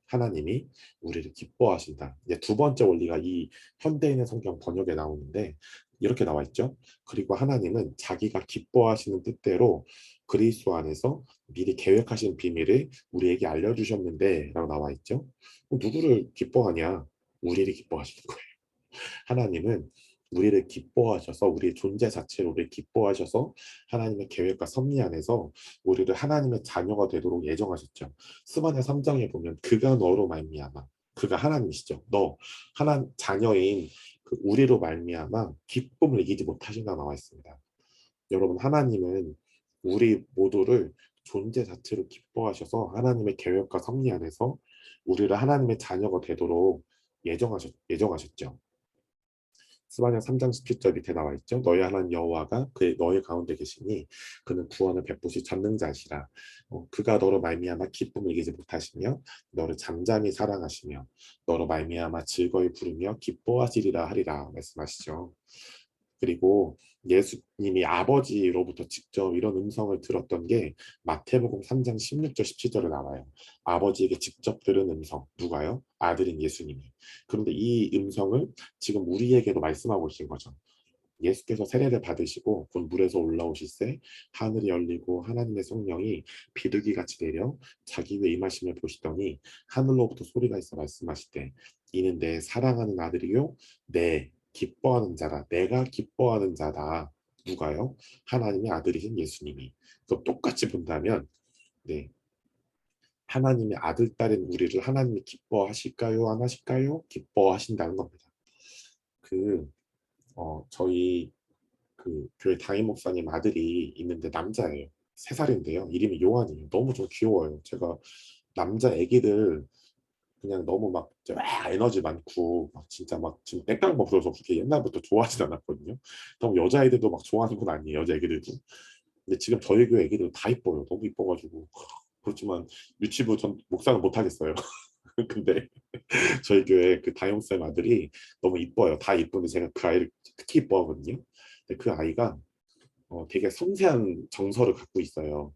하나님이 우리를 기뻐하신다. 이제 두 번째 원리가 이 현대인의 성경 번역에 나오는데 이렇게 나와 있죠. 그리고 하나님은 자기가 기뻐하시는 뜻대로 그리스도 안에서 미리 계획하신 비밀을 우리에게 알려주셨는데 라고 나와 있죠. 누구를 기뻐하냐? 우리를 기뻐하시는 거예요. 하나님은 우리를 기뻐하셔서 우리의 존재 자체를 우리를 기뻐하셔서 하나님의 계획과 섭리 안에서 우리를 하나님의 자녀가 되도록 예정하셨죠. 스바냐 3장에 보면 그가 너로 말미암아 그가 하나님이시죠. 너 하나 자녀인 그 우리로 말미암아 기쁨을 이기지 못하신다 나와 있습니다. 여러분, 하나님은 우리 모두를 존재 자체로 기뻐하셔서 하나님의 계획과 섭리 안에서 우리를 하나님의 자녀가 되도록 예정하셨죠. 스바냐 3장 17절 밑에 나와 있죠. 너희 하나님 여호와가 너희 가운데 계시니 그는 구원을 베푸시 전능자시라. 그가 너로 말미암아 기쁨을 이기지 못하시며 너를 잠잠히 사랑하시며 너로 말미암아 즐거이 부르며 기뻐하시리라 하리라 말씀하시죠. 그리고 예수님이 아버지로부터 직접 이런 음성을 들었던 게 마태복음 3장 16절 17절에 나와요. 아버지에게 직접 들은 음성. 누가요? 아들인 예수님이. 그런데 이 음성을 지금 우리에게도 말씀하고 계신 거죠. 예수께서 세례를 받으시고 곧 물에서 올라오실새 하늘이 열리고 하나님의 성령이 비둘기같이 내려 자기 위에 임하심을 보시더니 하늘로부터 소리가 있어 말씀하시되 이는 내 사랑하는 아들이요 내 기뻐하는 자라. 내가 기뻐하는 자다. 누가요? 하나님의 아들이신 예수님이. 또 똑같이 본다면 네, 하나님의 아들 딸인 우리를 하나님이 기뻐하실까요? 안 하실까요? 기뻐하신다는 겁니다. 저희 그 교회 담임 목사님 아들이 있는데 남자예요. 3살인데요. 이름이 요한이에요. 너무 좀 귀여워요. 제가 남자 애기들 그냥 너무 막 에너지 많고 막 진짜 막 지금 땡깡 먹어서 그렇게 옛날부터 좋아하진 않았거든요. 너무 여자애들도 막 좋아하는 건 아니에요. 여자 애기들도. 근데 지금 저희 교회 애기들 다 이뻐요. 너무 이뻐가지고. 그렇지만 유치부 전 목사는 못 하겠어요. 근데 저희 교회 그 다영쌤 아들이 너무 이뻐요. 다 이쁜데 제가 그 아이를 특히 이뻐하거든요. 근데 그 아이가 되게 섬세한 정서를 갖고 있어요.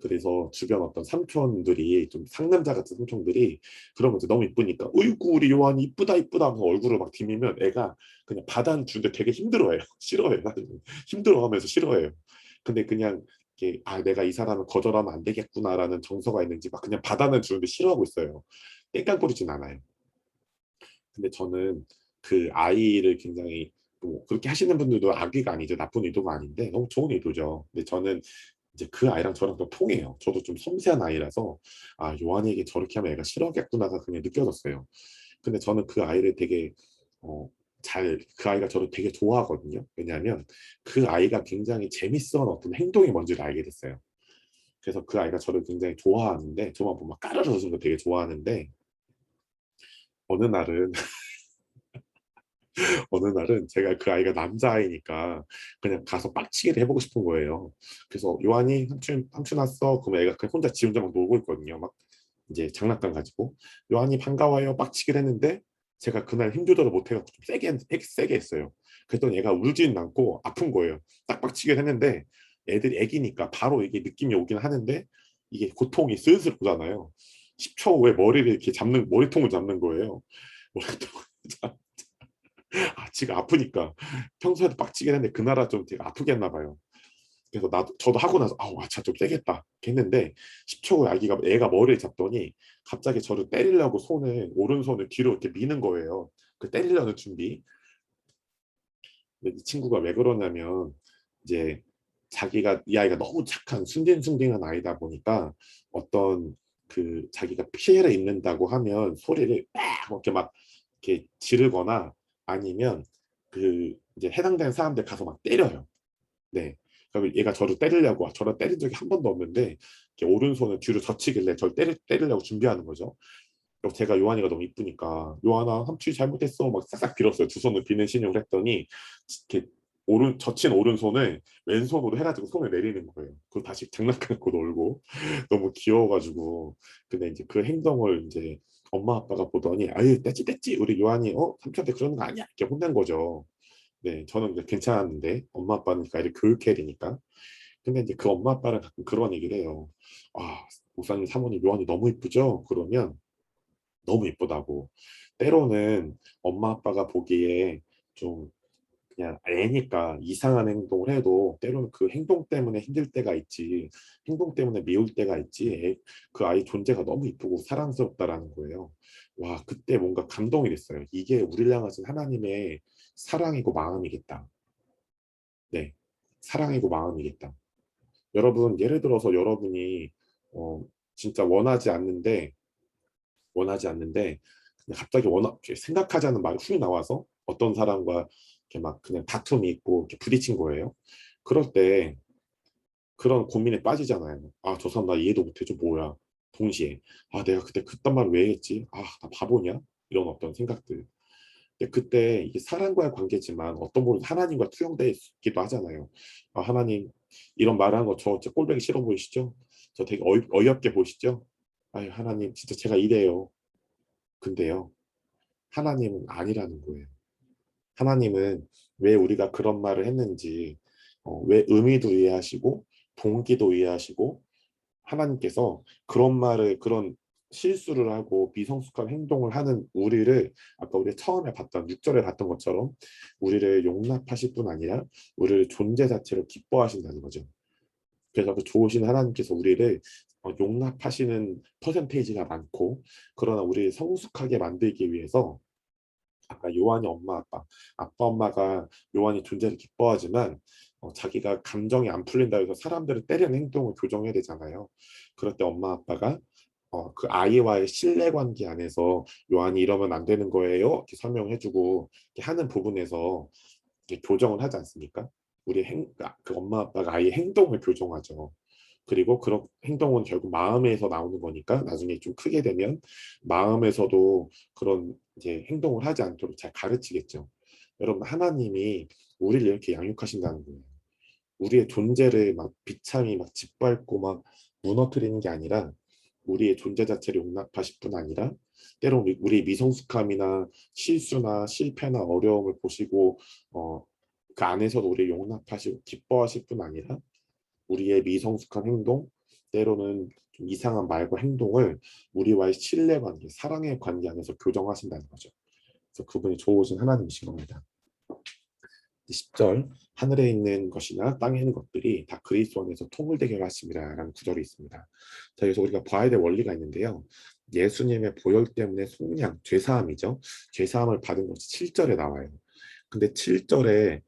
그래서 주변 어떤 삼촌들이 좀 상남자 같은 삼촌들이 그러면서 너무 이쁘니까 어이구 우리 요한이 이쁘다 이쁘다 하면서 얼굴을 막 디미면 애가 그냥 받아주는데 되게 힘들어해요. 싫어해요. 힘들어하면서 싫어해요. 근데 그냥 내가 이 사람을 거절하면 안 되겠구나라는 정서가 있는지 막 그냥 받아는 주는데 싫어하고 있어요. 땡깡거리진 않아요. 근데 저는 그 아이를 굉장히 뭐 그렇게 하시는 분들도 악의가 아니죠. 나쁜 의도가 아닌데 너무 좋은 의도죠. 근데 저는 이제 그 아이랑 저랑 또 통해요. 저도 좀 섬세한 아이라서 요한이에게 저렇게 하면 애가 싫어하겠구나가 그냥 느껴졌어요. 근데 저는 그 아이를 되게 그 아이가 저를 되게 좋아하거든요. 왜냐하면 그 아이가 굉장히 재밌어하는 어떤 행동이 뭔지를 알게 됐어요. 그래서 그 아이가 저를 굉장히 좋아하는데 저만 보면 까르르 웃는 거 되게 좋아하는데 어느 날은 어느 날은 제가 그 아이가 남자아이니까 그냥 가서 빡치기를 해보고 싶은 거예요. 그래서 요한이 삼촌 왔어. 그러면 애가 그냥 혼자 지 혼자 막 놀고 있거든요. 막 이제 장난감 가지고 요한이 반가워요. 빡치기를 했는데 제가 그날 힘 조절을 못해갖고 좀 세게 했어요. 그랬더니 얘가 울지는 않고 아픈 거예요. 딱 빡치기를 했는데 애들이 애기니까 바로 이게 느낌이 오긴 하는데 이게 고통이 슬슬 오잖아요. 10초 후에 머리를 이렇게 머리통을 잡는 거예요. 머리통을 지가 아프니까 평소에도 빡치긴 했는데 그날은 좀 되게 아프게 했나 봐요. 그래서 저도 하고 나서 아차 좀 세겠다 했는데 10초 후에 애가 머리를 잡더니 갑자기 저를 때리려고 오른손을 뒤로 이렇게 미는 거예요. 그 때리려는 준비. 근데 이 친구가 왜 그러냐면 이제 이 아이가 너무 착한 순진순진한 아이다 보니까 어떤 자기가 피해를 입는다고 하면 소리를 막 이렇게 지르거나 아니면 이제 해당되는 사람들 가서 막 때려요. 네. 그럼 얘가 저를 때린 적이 한 번도 없는데 이렇게 오른손을 뒤로 젖히길래 저를 때리려고 준비하는 거죠. 그리고 제가 요한이가 너무 이쁘니까 요한아 삼촌이 잘못했어 막 싹싹 빌었어요. 두 손을 비는 신용을 했더니 이렇게 젖힌 오른손을 왼손으로 해가지고 손을 내리는 거예요. 그거 다시 장난감고 놀고 너무 귀여워가지고 근데 이제 그 행동을 이제 엄마 아빠가 보더니 아유 떼찌 우리 요한이 삼촌한테 그러는 거 아니야 이렇게 혼낸 거죠. 네, 저는 이제 괜찮았는데 엄마 아빠는 그 아이를 교육해야 되니까. 근데 이제 그 엄마 아빠는 가끔 그런 얘기를 해요. 목사님 사모님 요한이 너무 이쁘죠? 그러면 너무 이쁘다고. 때로는 엄마 아빠가 보기에 좀 그냥 애니까 이상한 행동을 해도 때로는 그 행동 때문에 힘들 때가 있지 행동 때문에 미울 때가 있지 그 아이 존재가 너무 이쁘고 사랑스럽다라는 거예요. 와 그때 뭔가 감동이 됐어요. 이게 우리를 향하신 하나님의 사랑이고 마음이겠다. 네, 사랑이고 마음이겠다. 여러분 예를 들어서 여러분이 어, 진짜 원하지 않는데 그냥 갑자기 워낙 생각하지 않은 말이 훅 나와서 어떤 사람과 이렇게 막 그냥 다툼이 있고 이렇게 부딪힌 거예요. 그럴 때 그런 고민에 빠지잖아요. 아, 저 사람 나 이해도 못해줘 뭐야. 동시에 아, 내가 그때 그딴 말 왜 했지? 아, 나 바보냐? 이런 어떤 생각들. 근데 그때 이게 사람과의 관계지만 어떤 분은 하나님과 투영되기도 하잖아요. 아, 하나님 이런 말하는 거 저 진짜 꼴보기 싫어 보이시죠? 저 되게 어이없게 보시죠? 아유, 하나님 진짜 제가 이래요. 근데요, 하나님은 아니라는 거예요. 하나님은 왜 우리가 그런 말을 했는지, 왜 의미도 이해하시고 동기도 이해하시고, 하나님께서 그런 말을 그런 실수를 하고 미성숙한 행동을 하는 우리를, 아까 우리 처음에 봤던 6절에 봤던 것처럼 우리를 용납하실 뿐 아니라 우리를 존재 자체로 기뻐하신다는 거죠. 그래서 그 좋으신 하나님께서 우리를 용납하시는 퍼센테이지가 많고, 그러나 우리를 성숙하게 만들기 위해서 아까 요한이 아빠 엄마가 요한이 존재를 기뻐하지만 자기가 감정이 안 풀린다 해서 사람들을 때리는 행동을 교정해야 되잖아요. 그럴 때 엄마 아빠가 그 아이와의 신뢰관계 안에서 요한이 이러면 안 되는 거예요, 이렇게 설명해주고 이렇게 하는 부분에서 이렇게 교정을 하지 않습니까? 그 엄마 아빠가 아이의 행동을 교정하죠. 그리고 그런 행동은 결국 마음에서 나오는 거니까 나중에 좀 크게 되면 마음에서도 그런 이제 행동을 하지 않도록 잘 가르치겠죠. 여러분, 하나님이 우리를 이렇게 양육하신다는 거예요. 우리의 존재를 막 비참히 막 짓밟고 막 무너뜨리는 게 아니라 우리의 존재 자체를 용납하실 뿐 아니라 때론 우리 미성숙함이나 실수나 실패나 어려움을 보시고 그 안에서도 우리를 용납하시고 기뻐하실 뿐 아니라 우리의 미성숙한 행동, 때로는 좀 이상한 말과 행동을 우리와의 신뢰관계, 사랑의 관계 안에서 교정하신다는 거죠. 그래서 그분이 좋으신 하나님이신 겁니다. 10절, 하늘에 있는 것이나 땅에 있는 것들이 다 그리스도 안에서 통일되게 하십니다라는 구절이 있습니다. 자, 여기서 우리가 봐야 될 원리가 있는데요. 예수님의 보혈 때문에 속량, 죄사함이죠. 죄사함을 받은 것이 7절에 나와요. 근데 7절에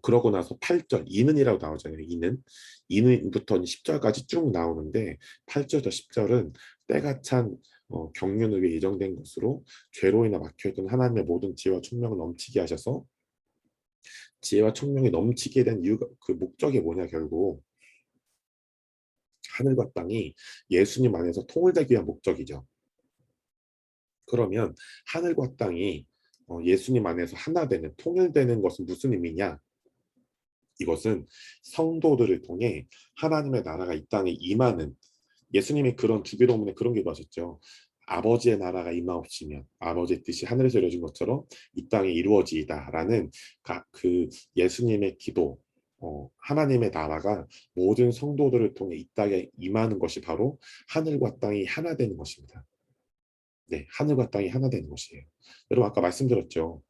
그러고 나서 8절 이는이라고 나오잖아요. 이는부터 10절까지 쭉 나오는데 8절부터 10절은 때가 찬 경륜을 위해 예정된 것으로 죄로 인해 막혀있던 하나님의 모든 지혜와 총명을 넘치게 하셔서, 지혜와 총명이 넘치게 된 이유가, 그 목적이 뭐냐, 결국 하늘과 땅이 예수님 안에서 통일되기 위한 목적이죠. 그러면 하늘과 땅이 예수님 안에서 하나 되는, 통일되는 것은 무슨 의미냐? 이것은 성도들을 통해 하나님의 나라가 이 땅에 임하는, 예수님이 그런 주기도문에 그런 기도하셨죠. 아버지의 나라가 임하옵시면 아버지의 뜻이 하늘에서 이루어진 것처럼 이 땅에 이루어지이다라는 그 예수님의 기도, 하나님의 나라가 모든 성도들을 통해 이 땅에 임하는 것이 바로 하늘과 땅이 하나 되는 것입니다. 네, 하늘과 땅이 하나 되는 것이에요. 여러분, 아까 말씀드렸죠.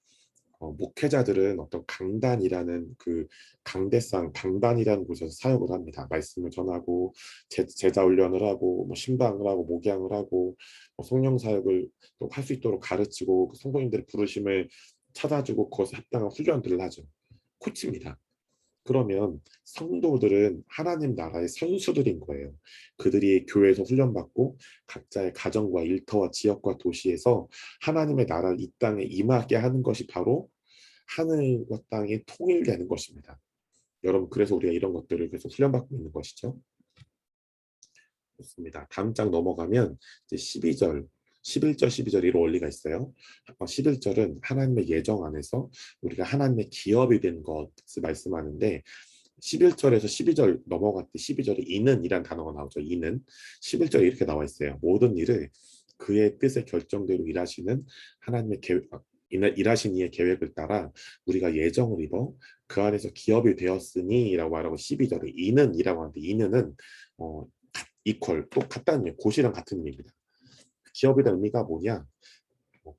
목회자들은 어떤 강단이라는 그 강단이라는 곳에서 사역을 합니다. 말씀을 전하고 제자 훈련을 하고 뭐 신방을 하고 목양을 하고 성령 사역을 또 할 수 있도록 가르치고 그 성도님들의 부르심을 찾아주고 그것에 합당한 훈련들을 하죠. 코치입니다. 그러면 성도들은 하나님 나라의 선수들인 거예요. 그들이 교회에서 훈련받고 각자의 가정과 일터와 지역과 도시에서 하나님의 나라를 이 땅에 임하게 하는 것이 바로 하늘과 땅이 통일되는 것입니다. 여러분, 그래서 우리가 이런 것들을 계속 훈련받고 있는 것이죠. 좋습니다. 다음 장 넘어가면 이제 12절, 11절, 12절 이런 원리가 있어요. 11절은 하나님의 예정 안에서 우리가 하나님의 기업이 된 것을 말씀하는데, 11절에서 12절 넘어갈 때 12절에 이는이란 단어가 나오죠. 이는 11절에 이렇게 나와 있어요. 모든 일을 그의 뜻의 결정대로 일하시는 하나님의 일하신 이의 계획을 따라 우리가 예정을 입어 그 안에서 기업이 되었으니 라고 말하고, 12절에 이는이라고 하는데, 이는은 이퀄, 똑같다는 의미, 곧이랑 같은 의미입니다. 기업이라는 의미가 뭐냐?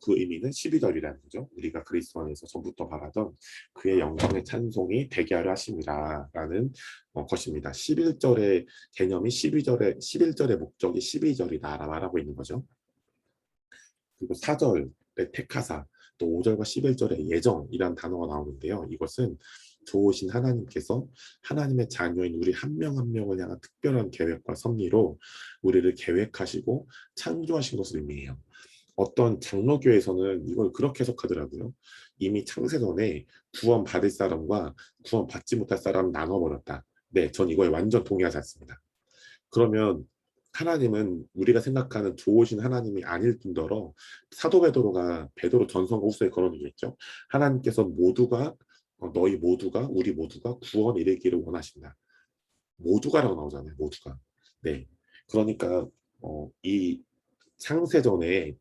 그 의미는 12절이라는 거죠. 우리가 그리스도 안에서 전부터 바라던 그의 영광의 찬송이 되게 하려 하심이라라는 것입니다. 11절의 개념이 11절의 목적이 12절이다 말하고 있는 거죠. 그리고 4절의 택하사, 또 5절과 11절의 예정이라는 단어가 나오는데요. 이것은 좋으신 하나님께서 하나님의 자녀인 우리 한 명 한 명을 향한 특별한 계획과 섭리로 우리를 계획하시고 창조하신 것을 의미해요. 어떤 장로교에서는 이걸 그렇게 해석하더라고요. 이미 창세전에 구원 받을 사람과 구원 받지 못할 사람 나눠버렸다. 네, 전 이거에 완전 동의하지 않습니다. 그러면 하나님은 우리가 생각하는 좋으신 하나님이 아닐 뿐더러 사도 베드로가 베드로 전서가 후서에 걸어두겠죠. 하나님께서 모두가 너희 모두가 우리 모두가 구원에 이르기를 원하신다. 모두가라고 나오잖아요. 모두가. 네. 그러니까 이 창세전에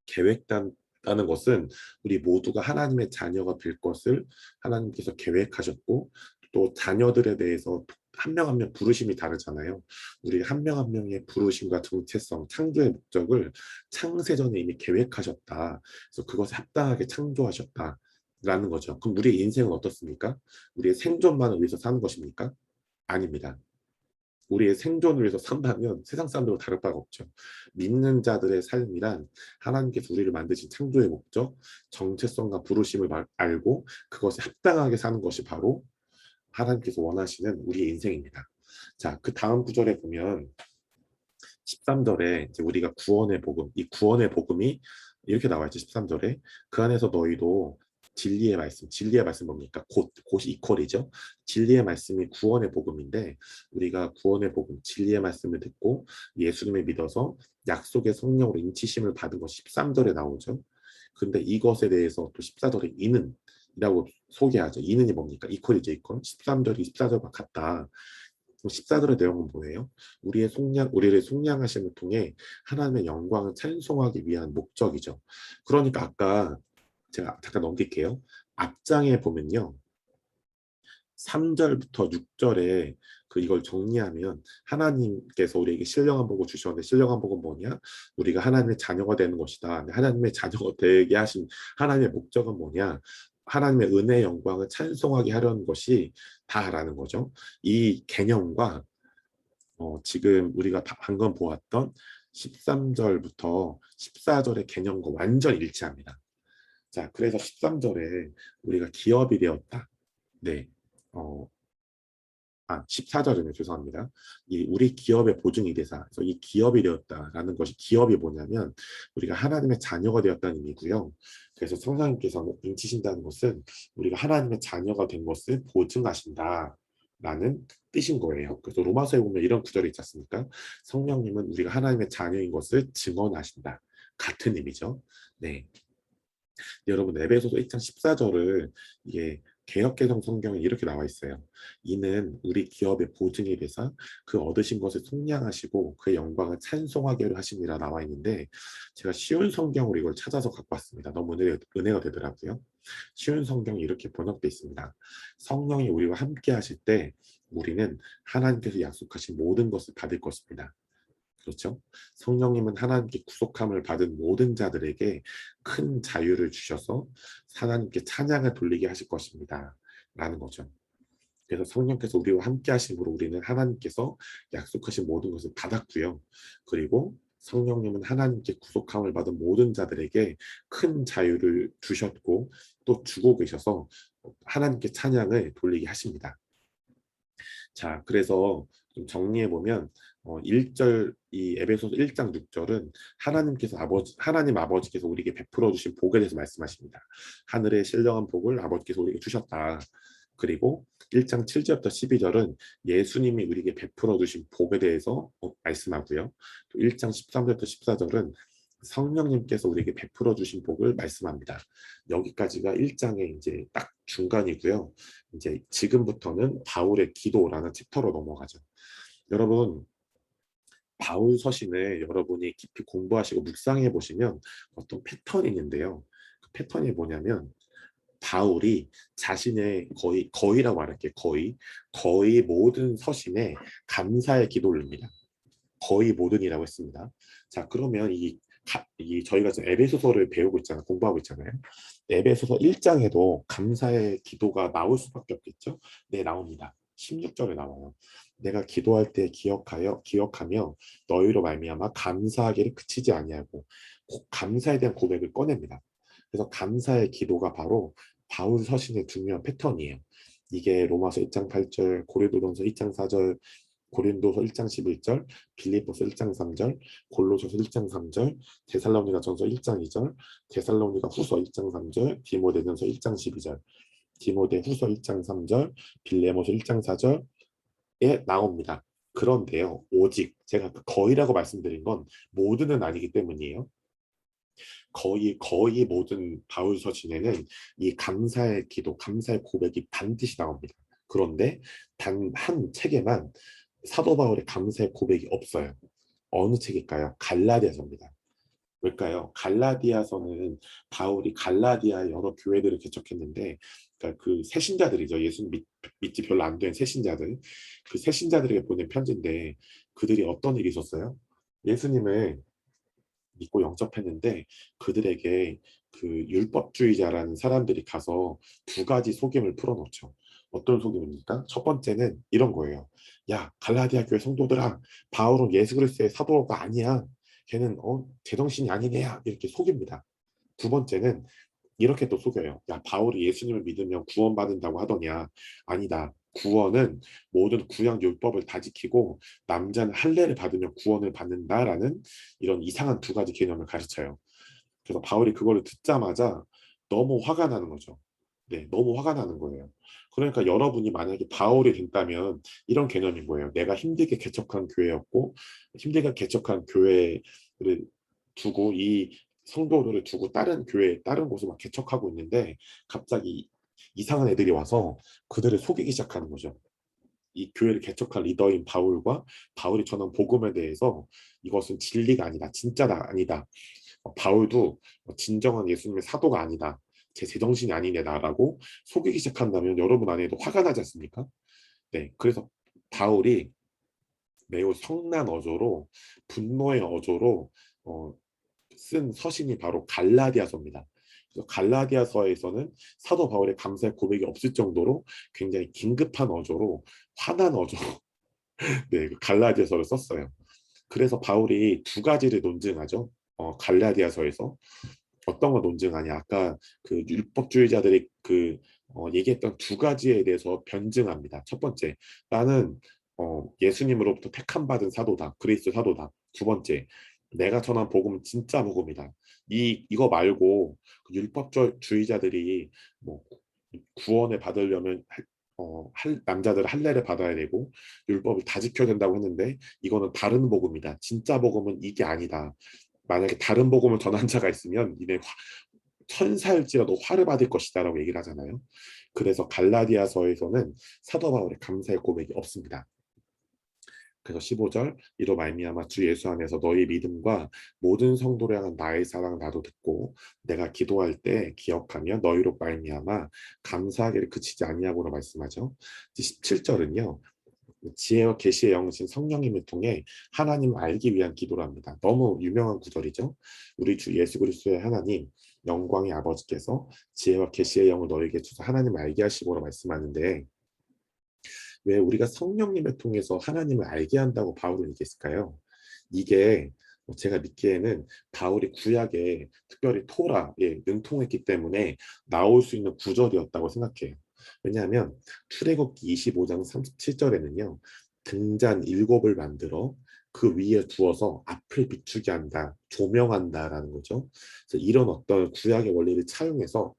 계획단다는 것은 우리 모두가 하나님의 자녀가 될 것을 하나님께서 계획하셨고 또 자녀들에 대해서 한 명 한 명 부르심이 다르잖아요. 우리 한 명 한 명의 부르심과 정체성, 창조의 목적을 창세전에 이미 계획하셨다. 그래서 그것에 합당하게 창조하셨다. 라는 거죠. 그럼 우리의 인생은 어떻습니까? 우리의 생존만을 위해서 사는 것입니까? 아닙니다. 우리의 생존을 위해서 산다면 세상 사람들과 다를 바가 없죠. 믿는 자들의 삶이란 하나님께서 우리를 만드신 창조의 목적, 정체성과 부르심을 알고 그것에 합당하게 사는 것이 바로 하나님께서 원하시는 우리의 인생입니다. 자, 그 다음 구절에 보면 13절에 이제 우리가 구원의 복음, 이 구원의 복음이 이렇게 나와 있죠. 13절에 그 안에서 너희도 진리의 말씀 뭡니까? 곧이 이퀄이죠. 진리의 말씀이 구원의 복음인데 우리가 구원의 복음, 진리의 말씀을 듣고 예수님을 믿어서 약속의 성령으로 인치심을 받은 것 13절에 나오죠. 근데 이것에 대해서 또 14절에 이는 이라고 소개하죠. 이는이 뭡니까? 이퀄이죠, 이퀄. 13절이 14절과 같다. 14절의 내용은 뭐예요? 우리를 속량하심을 통해 하나님의 영광을 찬송하기 위한 목적이죠. 그러니까 아까 제가 잠깐 넘길게요. 앞장에 보면요. 3절부터 6절에 이걸 정리하면 하나님께서 우리에게 신령한 복을 주셨는데 신령한 복은 뭐냐? 우리가 하나님의 자녀가 되는 것이다. 하나님의 자녀가 되게 하신 하나님의 목적은 뭐냐? 하나님의 은혜의 영광을 찬송하게 하려는 것이 다라는 거죠. 이 개념과 지금 우리가 방금 보았던 13절부터 14절의 개념과 완전 일치합니다. 자, 그래서 13절에 우리가 기업이 되었다. 네. 14절이네요. 죄송합니다. 우리 기업의 보증이 되사. 그래서 이 기업이 되었다라는 것이 기업이 뭐냐면 우리가 하나님의 자녀가 되었다는 의미고요. 그래서 성령님께서 인치신다는 것은 우리가 하나님의 자녀가 된 것을 보증하신다. 라는 뜻인 거예요. 그래서 로마서에 보면 이런 구절이 있지 않습니까? 성령님은 우리가 하나님의 자녀인 것을 증언하신다. 같은 의미죠. 네. 여러분 에베소서 1장 14절을 이게 개역개정 성경에 이렇게 나와 있어요. 이는 우리 기업의 보증이 되사 그 얻으신 것을 속량하시고 그 영광을 찬송하게 하심이라 나와 있는데 제가 쉬운 성경으로 이걸 찾아서 갖고 왔습니다. 너무 은혜가 되더라고요. 쉬운 성경이 이렇게 번역되어 있습니다. 성령이 우리와 함께 하실 때 우리는 하나님께서 약속하신 모든 것을 받을 것입니다. 그렇죠? 성령님은 하나님께 구속함을 받은 모든 자들에게 큰 자유를 주셔서 하나님께 찬양을 돌리게 하실 것입니다. 라는 거죠. 그래서 성령께서 우리와 함께 하심으로 우리는 하나님께서 약속하신 모든 것을 받았고요. 그리고 성령님은 하나님께 구속함을 받은 모든 자들에게 큰 자유를 주셨고 또 주고 계셔서 하나님께 찬양을 돌리게 하십니다. 자, 그래서 좀 정리해 보면 1절 이 에베소서 1장 6절은 하나님 아버지께서 우리에게 베풀어 주신 복에 대해서 말씀하십니다. 하늘의 신령한 복을 아버지께서 우리에게 주셨다. 그리고 1장 7절부터 12절은 예수님이 우리에게 베풀어 주신 복에 대해서 말씀하고요. 또 1장 13절부터 14절은 성령님께서 우리에게 베풀어 주신 복을 말씀합니다. 여기까지가 1장의 이제 딱 중간이고요. 이제 지금부터는 바울의 기도라는 챕터로 넘어가죠. 여러분, 바울 서신을 여러분이 깊이 공부하시고 묵상해 보시면 어떤 패턴이 있는데요. 그 패턴이 뭐냐면 바울이 자신의 거의라고 말할게요. 거의 모든 서신에 감사의 기도를 올립니다. 거의 모든이라고 했습니다. 자, 그러면 저희가 지금 에베소서를 배우고 있잖아요. 공부하고 있잖아요. 에베소서 1장에도 감사의 기도가 나올 수밖에 없겠죠? 네, 나옵니다. 16절에 나와요. 내가 기도할 때 기억하며 너희로 말미암아 감사하기를 그치지 아니하고 꼭 감사에 대한 고백을 꺼냅니다. 그래서 감사의 기도가 바로 바울 서신의 중요한 패턴이에요. 이게 로마서 1장 8절, 고린도전서 2장 4절, 고린도서 1장 11절, 빌립보서 1장 3절, 골로새서 1장 3절, 데살로니가전서 1장 2절, 데살로니가 후서 1장 3절, 디모데전서 1장 12절, 디모데 후서 1장 3절, 빌레모서 1장 4절에 나옵니다. 그런데요, 오직 제가 거의라고 말씀드린 건 모두는 아니기 때문이에요. 거의 모든 바울 서신에는 이 감사의 기도, 감사의 고백이 반드시 나옵니다. 그런데 단 한 책에만 사도 바울의 감사의 고백이 없어요. 어느 책일까요? 갈라디아서입니다. 왜일까요? 갈라디아서는 바울이 갈라디아 여러 교회들을 개척했는데, 그러니까 그 새신자들이죠. 예수 믿지 별로 안 된 새신자들, 그 새신자들에게 보낸 편지인데, 그들이 어떤 일이 있었어요? 예수님을 믿고 영접했는데 그들에게 그 율법주의자라는 사람들이 가서 두 가지 속임을 풀어놓죠. 어떤 속임입니까? 첫 번째는 이런 거예요. 야, 갈라디아 교회 성도들아, 바울은 예수 그리스도의 사도가 아니야. 걔는 제정신이 아닌 애야. 이렇게 속입니다. 두 번째는 이렇게 또 속여요. 야, 바울이 예수님을 믿으면 구원받는다고 하더냐. 아니다. 구원은 모든 구약 율법을 다 지키고 남자는 할례를 받으면 구원을 받는다라는 이런 이상한 두 가지 개념을 가르쳐요. 그래서 바울이 그걸 듣자마자 너무 화가 나는 거죠. 네, 너무 화가 나는 거예요. 그러니까 여러분이 만약에 바울이 된다면 이런 개념인 거예요. 내가 힘들게 개척한 교회였고 힘들게 개척한 교회를 두고 이 성도들을 두고 다른 교회, 다른 곳을 막 개척하고 있는데 갑자기 이상한 애들이 와서 그들을 속이기 시작하는 거죠. 이 교회를 개척한 리더인 바울과 바울이 전한 복음에 대해서 이것은 진리가 아니다, 진짜다 아니다. 바울도 진정한 예수님의 사도가 아니다. 제 제정신이 아니네 나라고 속이기 시작한다면 여러분 안에도 화가 나지 않습니까? 네, 그래서 바울이 매우 성난 어조로 분노의 어조로 쓴 서신이 바로 갈라디아서입니다. 그래서 갈라디아서에서는 사도 바울의 감사의 고백이 없을 정도로 굉장히 긴급한 어조로 화난 어조 네, 그 갈라디아서를 썼어요. 그래서 바울이 두 가지를 논증하죠. 갈라디아서에서 어떤 걸 논증하냐? 아까 그 율법주의자들이 그 얘기했던 두 가지에 대해서 변증합니다. 첫 번째, 나는 예수님으로부터 택함 받은 사도다. 그리스도 사도다. 두 번째, 내가 전한 복음은 진짜 복음이다. 이거 말고 그 율법주의자들이 뭐 구원을 받으려면 남자들은 할례를 받아야 되고 율법을 다 지켜야 된다고 했는데 이거는 다른 복음이다. 진짜 복음은 이게 아니다. 만약에 다른 복음을 전한 자가 있으면 니네 천사일지라도 화를 받을 것이다 라고 얘기를 하잖아요. 그래서 갈라디아서에서는 사도 바울의 감사의 고백이 없습니다. 그래서 15절 이로 말미암아 주 예수 안에서 너희 믿음과 모든 성도를 향한 나의 사랑 나도 듣고 내가 기도할 때 기억하며 너희로 말미암아 감사하기를 그치지 아니하고로 말씀하죠. 17절은요. 지혜와 계시의 영이신 성령님을 통해 하나님을 알기 위한 기도를 합니다. 너무 유명한 구절이죠. 우리 주 예수 그리스도의 하나님 영광의 아버지께서 지혜와 계시의 영을 너에게 주사 하나님을 알게 하시고로 말씀하는데 왜 우리가 성령님을 통해서 하나님을 알게 한다고 바울은 얘기했을까요? 이게 제가 믿기에는 바울이 구약에 특별히 토라에 능통했기 때문에 나올 수 있는 구절이었다고 생각해요. 왜냐하면 출애굽기 25장 37절에는요. 등잔 7을 만들어 그 위에 두어서 앞을 비추게 한다, 조명한다라는 거죠. 그래서 이런 어떤 구약의 원리를 차용해서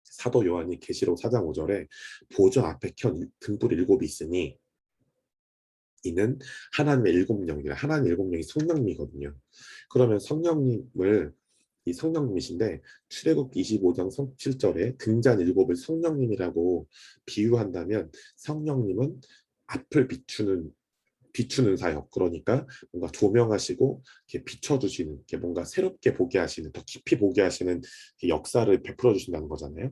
사도 요한이 계시록 4장 5절에 보좌 앞에 켠 등불 7이 있으니 이는 하나님의 7영이라 하나님의 7영이 성령님이거든요. 그러면 성령님을 이 성령님이신데 출애굽기 25장 37절에 등잔 7을 성령님이라고 비유한다면 성령님은 앞을 비추는 사역 그러니까 뭔가 조명하시고 이렇게 비춰주시는 이렇게 뭔가 새롭게 보게 하시는 더 깊이 보게 하시는 역사를 베풀어 주신다는 거잖아요.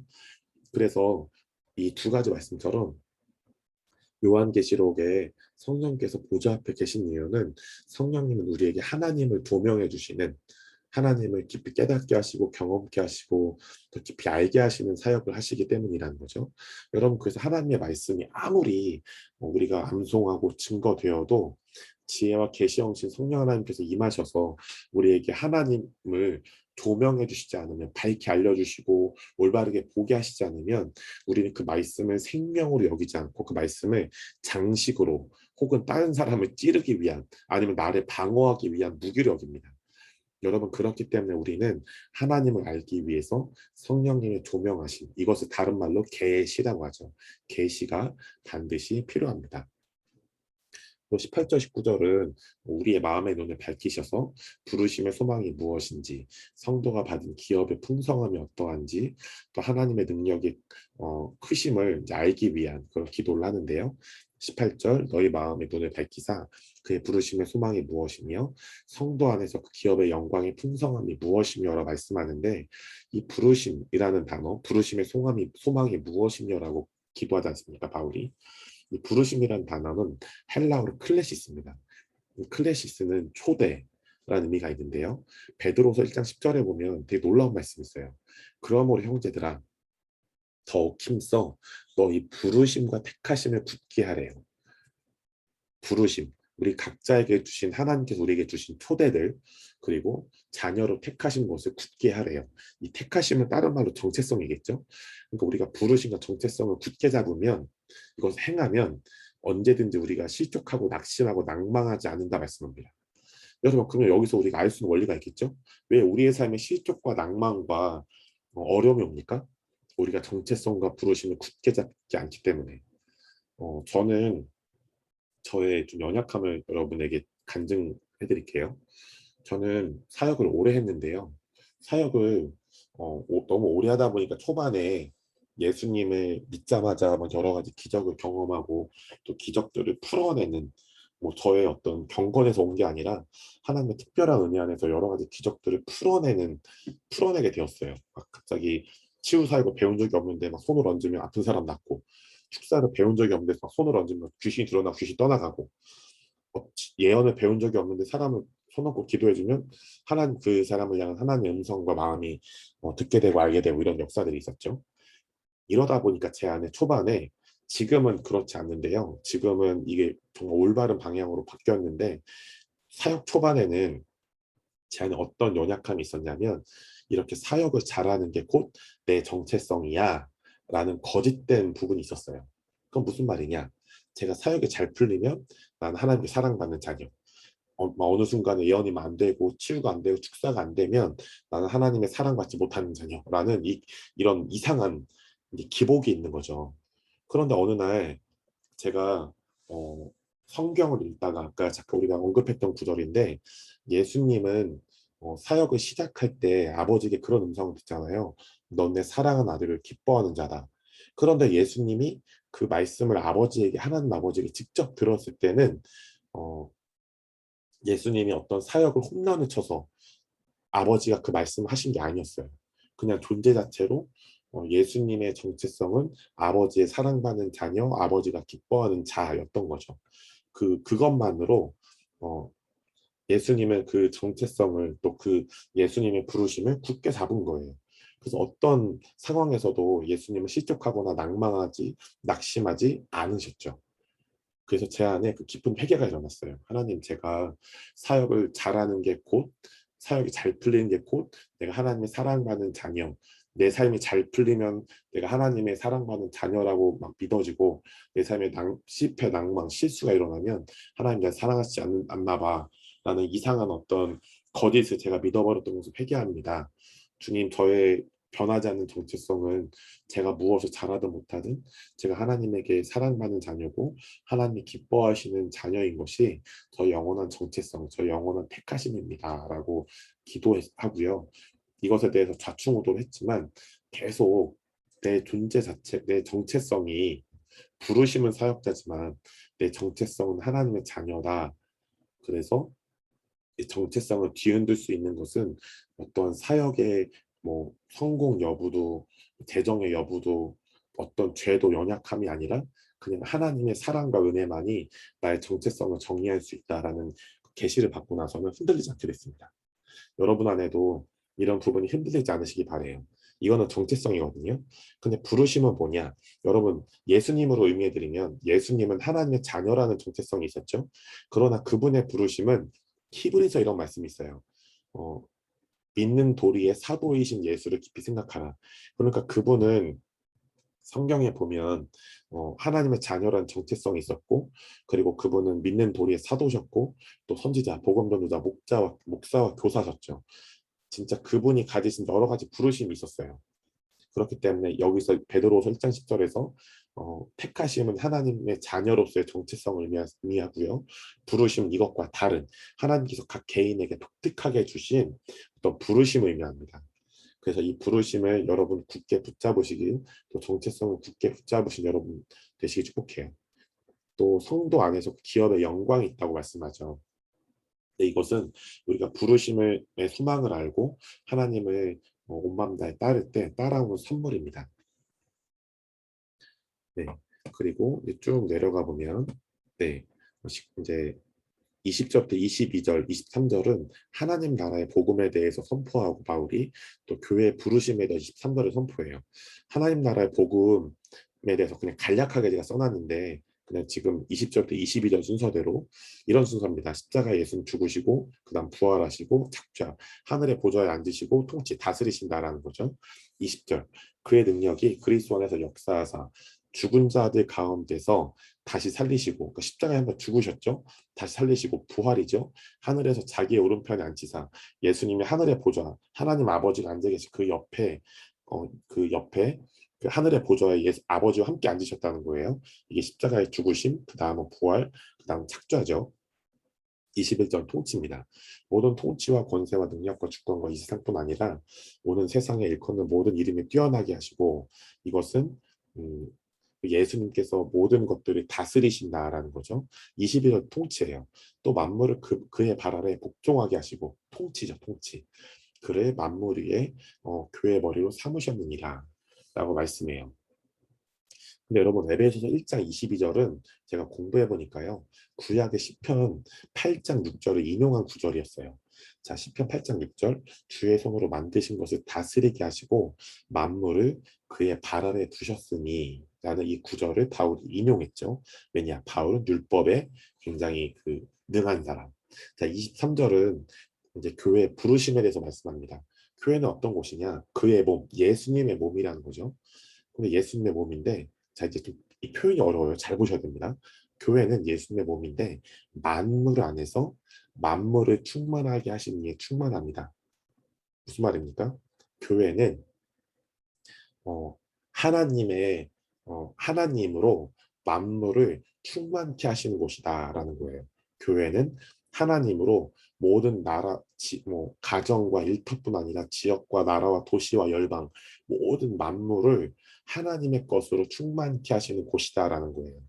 그래서 이 두 가지 말씀처럼 요한계시록에 성령께서 보좌 앞에 계신 이유는 성령님은 우리에게 하나님을 조명해 주시는 하나님을 깊이 깨닫게 하시고 경험케 하시고 더 깊이 알게 하시는 사역을 하시기 때문이라는 거죠. 여러분 그래서 하나님의 말씀이 아무리 우리가 암송하고 증거되어도 지혜와 계시형신 성령 하나님께서 임하셔서 우리에게 하나님을 조명해 주시지 않으면, 밝게 알려주시고 올바르게 보게 하시지 않으면 우리는 그 말씀을 생명으로 여기지 않고 그 말씀을 장식으로 혹은 다른 사람을 찌르기 위한, 아니면 나를 방어하기 위한 무기로 여깁니다. 여러분, 그렇기 때문에 우리는 하나님을 알기 위해서 성령님의 조명하심, 이것을 다른 말로 계시라고 하죠. 계시가 반드시 필요합니다. 또 18절 19절은 우리의 마음의 눈을 밝히셔서 부르심의 소망이 무엇인지, 성도가 받은 기업의 풍성함이 어떠한지, 또 하나님의 능력이 크심을 이제 알기 위한 그런 기도를 하는데요. 18절 너희 마음의 눈을 밝히사 그의 부르심의 소망이 무엇이며 성도 안에서 그 기업의 영광의 풍성함이 무엇이며라 말씀하는데, 이 부르심이라는 단어, 부르심의 소망이 무엇이며라고 기도하지 않습니까, 바울이? 이 부르심이라는 단어는 헬라어로 클레시스입니다. 이 클레시스는 초대라는 의미가 있는데요. 베드로서 1장 10절에 보면 되게 놀라운 말씀이 있어요. 그러므로 형제들아 더욱 힘써 너희 부르심과 택하심을 굳게 하래요. 부르심, 우리 각자에게 주신, 하나님께서 우리에게 주신 초대들, 그리고 자녀로 택하신 것을 굳게 하래요. 이 택하심은 다른 말로 정체성이겠죠. 그러니까 우리가 부르심과 정체성을 굳게 잡으면, 이것을 행하면 언제든지 우리가 실족하고 낙심하고 낭망하지 않는다 말씀합니다. 여러분, 그러면 여기서 우리가 알 수 있는 원리가 있겠죠. 왜 우리의 삶에 실족과 낭망과 어려움이 옵니까? 우리가 정체성과 부르심을 굳게 잡지 않기 때문에. 저는 저의 좀 연약함을 여러분에게 간증해 드릴게요. 저는 사역을 오래 했는데요. 사역을 너무 오래 하다 보니까 초반에 예수님을 믿자마자 막 여러 가지 기적을 경험하고 또 기적들을 풀어내는, 뭐 저의 어떤 경건에서 온 게 아니라 하나님의 특별한 은혜 안에서 여러 가지 기적들을 풀어내게 되었어요. 막 갑자기 치유 사역을 배운 적이 없는데 막 손을 얹으면 아픈 사람 낫고, 축사를 배운 적이 없는데 막 손을 얹으면 귀신이 드러나 귀신 떠나가고, 어, 예언을 배운 적이 없는데 사람을 손 얹고 기도해주면 하나님, 그 사람을 향한 하나님의 음성과 마음이 듣게 되고 알게 되고, 이런 역사들이 있었죠. 이러다 보니까 제 안에 초반에, 지금은 그렇지 않는데요. 지금은 이게 정말 올바른 방향으로 바뀌었는데, 사역 초반에는 제 안에 어떤 연약함이 있었냐면, 이렇게 사역을 잘하는 게 곧 내 정체성이야 라는 거짓된 부분이 있었어요. 그건 무슨 말이냐? 제가 사역이 잘 풀리면 난 하나님께 사랑받는 자녀, 어느 순간에 예언이 안 되고 치유가 안 되고 축사가 안 되면 나는 하나님의 사랑받지 못하는 자녀라는 이런 이상한 이제 기복이 있는 거죠. 그런데 어느 날 제가 성경을 읽다가, 아까 잠깐 우리가 언급했던 구절인데, 예수님은 사역을 시작할 때 아버지에게 그런 음성을 듣잖아요. 넌 내 사랑하는 아들을 기뻐하는 자다. 그런데 예수님이 그 말씀을 아버지에게, 하나님 아버지에게 직접 들었을 때는 어, 예수님이 어떤 사역을 홈런을 쳐서 아버지가 그 말씀을 하신 게 아니었어요. 그냥 존재 자체로 예수님의 정체성은 아버지의 사랑받는 자녀, 아버지가 기뻐하는 자였던 거죠. 그것만으로 어, 예수님은 그 정체성을, 또 그 예수님의 부르심을 굳게 잡은 거예요. 그래서 어떤 상황에서도 예수님을 실족하거나 낙심하지 않으셨죠. 그래서 제 안에 그 깊은 회개가 일어났어요. 하나님, 제가 사역을 잘하는 게 곧, 사역이 잘 풀리는 게 곧 내가 하나님의 사랑받는 자녀, 내 삶이 잘 풀리면 내가 하나님의 사랑받는 자녀라고 막 믿어지고, 내 삶에 실패, 낭망, 실수가 일어나면 하나님 날 사랑하지 않나 봐 라는 이상한 어떤 거짓을 제가 믿어버렸던 것을 회개합니다. 주님, 저의 변하지 않는 정체성은 제가 무엇을 잘하든 못하든 제가 하나님에게 사랑받는 자녀고 하나님이 기뻐하시는 자녀인 것이 저 영원한 정체성, 저 영원한 택하심입니다 라고 기도하고요. 이것에 대해서 좌충우돌했지만 계속 내 존재 자체, 내 정체성이, 부르심은 사역자지만 내 정체성은 하나님의 자녀다. 그래서 이 정체성을 뒤흔들 수 있는 것은 어떤 사역의 뭐 성공 여부도, 재정의 여부도, 어떤 죄도, 연약함이 아니라 그냥 하나님의 사랑과 은혜만이 나의 정체성을 정의할 수 있다라는 계시를 받고 나서는 흔들리지 않게 됐습니다. 여러분 안에도 이런 부분이 흔들리지 않으시기 바래요. 이거는 정체성이거든요. 근데 부르심은 뭐냐? 여러분, 예수님으로 의미해드리면 예수님은 하나님의 자녀라는 정체성이 있었죠. 그러나 그분의 부르심은, 히브리서 이런 말씀이 있어요. 어, 믿는 도리의 사도이신 예수를 깊이 생각하라. 그러니까 그분은 성경에 보면 하나님의 자녀란 정체성이 있었고, 그리고 그분은 믿는 도리의 사도셨고, 또 선지자, 복음 전도자, 목사와 교사셨죠. 진짜 그분이 가지신 여러 가지 부르심이 있었어요. 그렇기 때문에 여기서 베드로서 1장 10절에서 택하심은 하나님의 자녀로서의 정체성을 의미하고요. 부르심은 이것과 다른 하나님께서 각 개인에게 독특하게 주신 어떤 부르심을 의미합니다. 그래서 이 부르심을 여러분 굳게 붙잡으시길, 또 정체성을 굳게 붙잡으신 여러분 되시길 축복해요. 또 성도 안에서 기업의 영광이 있다고 말씀하죠. 근데 이것은 우리가 부르심의 소망을 알고 하나님을 온 마음 다해 따를 때 따라오는 선물입니다. 네. 그리고 이제 쭉 내려가 보면, 네, 이제 20절부터 22절, 23절은 하나님 나라의 복음에 대해서 선포하고 바울이 또 교회의 부르심에 대해서 23절을 선포해요. 하나님 나라의 복음에 대해서 그냥 간략하게 제가 써놨는데, 그냥 지금 20절부터 22절 순서대로 이런 순서입니다. 십자가 예수는 죽으시고 그다음 부활하시고 착좌, 하늘의 보좌에 앉으시고 통치 다스리신다라는 거죠. 20절, 그의 능력이 그리스도 안에서 역사하사 죽은 자들 가운데서 다시 살리시고, 그러니까 십자가에 한번 죽으셨죠. 다시 살리시고 부활이죠. 하늘에서 자기의 오른편에 앉히사 예수님이 하늘의 보좌, 하나님 아버지가 앉아 계신 그 옆에 그 하늘의 보좌에 아버지와 함께 앉으셨다는 거예요. 이게 십자가의 죽으심, 그 다음은 부활, 그 다음 착좌죠. 21절 통치입니다. 모든 통치와 권세와 능력과 주권과 이 세상뿐 아니라 오는 세상에 일컫는 모든 이름이 뛰어나게 하시고, 이것은 예수님께서 모든 것들을 다스리신다라는 거죠. 21절 통치예요. 또 만물을 그의 발 아래 복종하게 하시고, 통치죠, 통치. 그를 만물 위에 교회의 머리로 삼으셨느니라 라고 말씀해요. 근데 여러분, 에베소서 1장 22절은 제가 공부해 보니까요, 구약의 시편 8장 6절을 인용한 구절이었어요. 자, 시편 8장 6절, 주의 손으로 만드신 것을 다스리게 하시고 만물을 그의 발 아래 두셨으니 라는 이 구절을 바울이 인용했죠. 왜냐, 바울은 율법에 굉장히 능한 사람. 자, 23절은 이제 교회 부르심에 대해서 말씀합니다. 교회는 어떤 곳이냐? 그의 몸, 예수님의 몸이라는 거죠. 근데 예수님의 몸인데, 자, 이제 좀 이 표현이 어려워요. 잘 보셔야 됩니다. 교회는 예수님의 몸인데 만물 안에서 만물을 충만하게 하신 이에 충만합니다. 무슨 말입니까? 교회는 하나님의 하나님으로 만물을 충만케 하시는 곳이다라는 거예요. 교회는 하나님으로 모든 나라, 가정과 일터뿐 아니라 지역과 나라와 도시와 열방, 모든 만물을 하나님의 것으로 충만케 하시는 곳이다라는 거예요.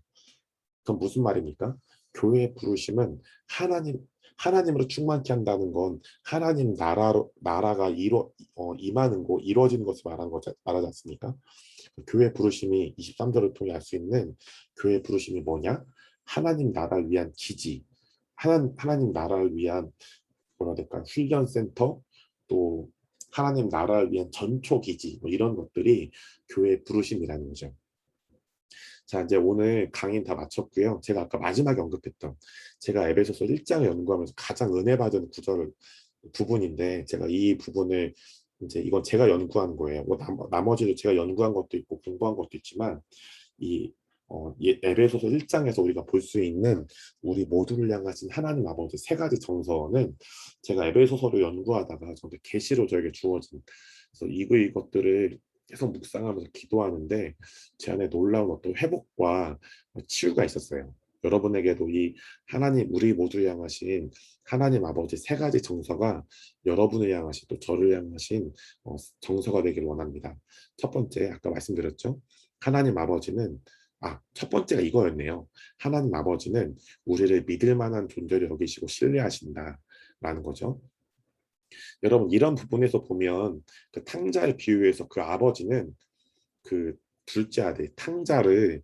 그럼 무슨 말입니까? 교회의 부르심은 하나님으로 충만케 한다는 건 하나님 나라가 임하는 곳, 이루어지는 것을 말하지 않습니까? 교회 부르심이 23절을 통해 알 수 있는 교회 부르심이 뭐냐? 하나님 나라를 위한 기지, 하나님 나라를 위한 뭐라 해야 될까? 훈련센터, 또 하나님 나라를 위한 전초 기지, 뭐 이런 것들이 교회 부르심이라는 거죠. 자, 이제 오늘 강의는 다 마쳤고요. 제가 아까 마지막에 언급했던, 제가 에베소서 1장을 연구하면서 가장 은혜 받은 부분인데, 제가 이 부분을 이제 이건 제가 연구한 거예요. 뭐 나머지도 제가 연구한 것도 있고 공부한 것도 있지만, 이 에베소서 1장에서 우리가 볼 수 있는 우리 모두를 향하신 하나님 아버지 세 가지 정서는 제가 에베소서를 연구하다가 저한테 계시로 저에게 주어진, 그래서 이것들을 계속 묵상하면서 기도하는데 제 안에 놀라운 어떤 회복과 치유가 있었어요. 여러분에게도 이 하나님, 우리 모두를 향하신 하나님 아버지 세 가지 정서가 여러분을 향하신, 또 저를 향하신 정서가 되길 원합니다. 첫 번째, 아까 말씀드렸죠. 하나님 아버지는, 첫 번째가 이거였네요. 하나님 아버지는 우리를 믿을 만한 존재로 여기시고 신뢰하신다라는 거죠. 여러분, 이런 부분에서 보면 그 탕자를 비유해서 그 아버지는 그 둘째 아들 탕자를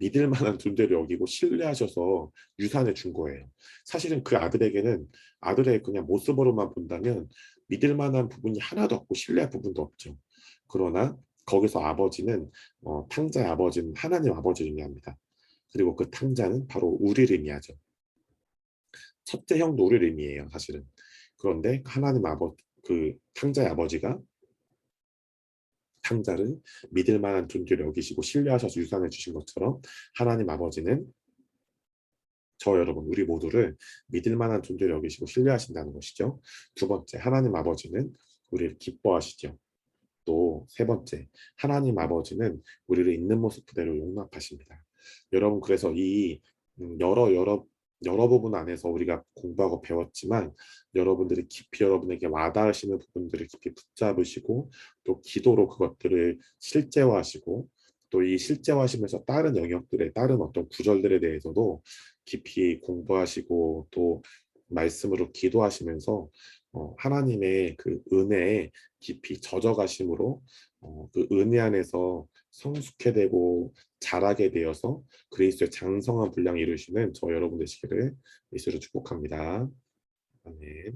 믿을 만한 존재로 여기고 신뢰하셔서 유산을 준 거예요. 사실은 그 아들에게는, 아들의 그냥 모습으로만 본다면 믿을 만한 부분이 하나도 없고 신뢰할 부분도 없죠. 그러나 거기서 아버지는 탕자의 아버지는 하나님 아버지를 의미합니다. 그리고 그 탕자는 바로 우리를 의미하죠. 첫째 형도 우리를 의미해요, 사실은. 그런데 하나님 아버지, 그 탕자의 아버지가 탕자를 믿을 만한 존재로 여기시고 신뢰하셔서 유산해 주신 것처럼 하나님 아버지는 저 여러분 우리 모두를 믿을 만한 존재로 여기시고 신뢰하신다는 것이죠. 두 번째, 하나님 아버지는 우리를 기뻐하시죠. 또 세 번째, 하나님 아버지는 우리를 있는 모습 그대로 용납하십니다. 여러분, 그래서 이 여러 부분 안에서 우리가 공부하고 배웠지만 여러분들이 깊이 여러분에게 와닿으시는 부분들을 깊이 붙잡으시고 또 기도로 그것들을 실제화하시고 또 이 실제화하시면서 다른 영역들의 다른 어떤 구절들에 대해서도 깊이 공부하시고 또 말씀으로 기도하시면서 하나님의 그 은혜에 깊이 젖어가심으로 그 은혜 안에서 성숙해 되고 자라게 되어서 그리스도의 장성한 분량 이루시는 저 여러분 되시기를 예수로 축복합니다. 아멘.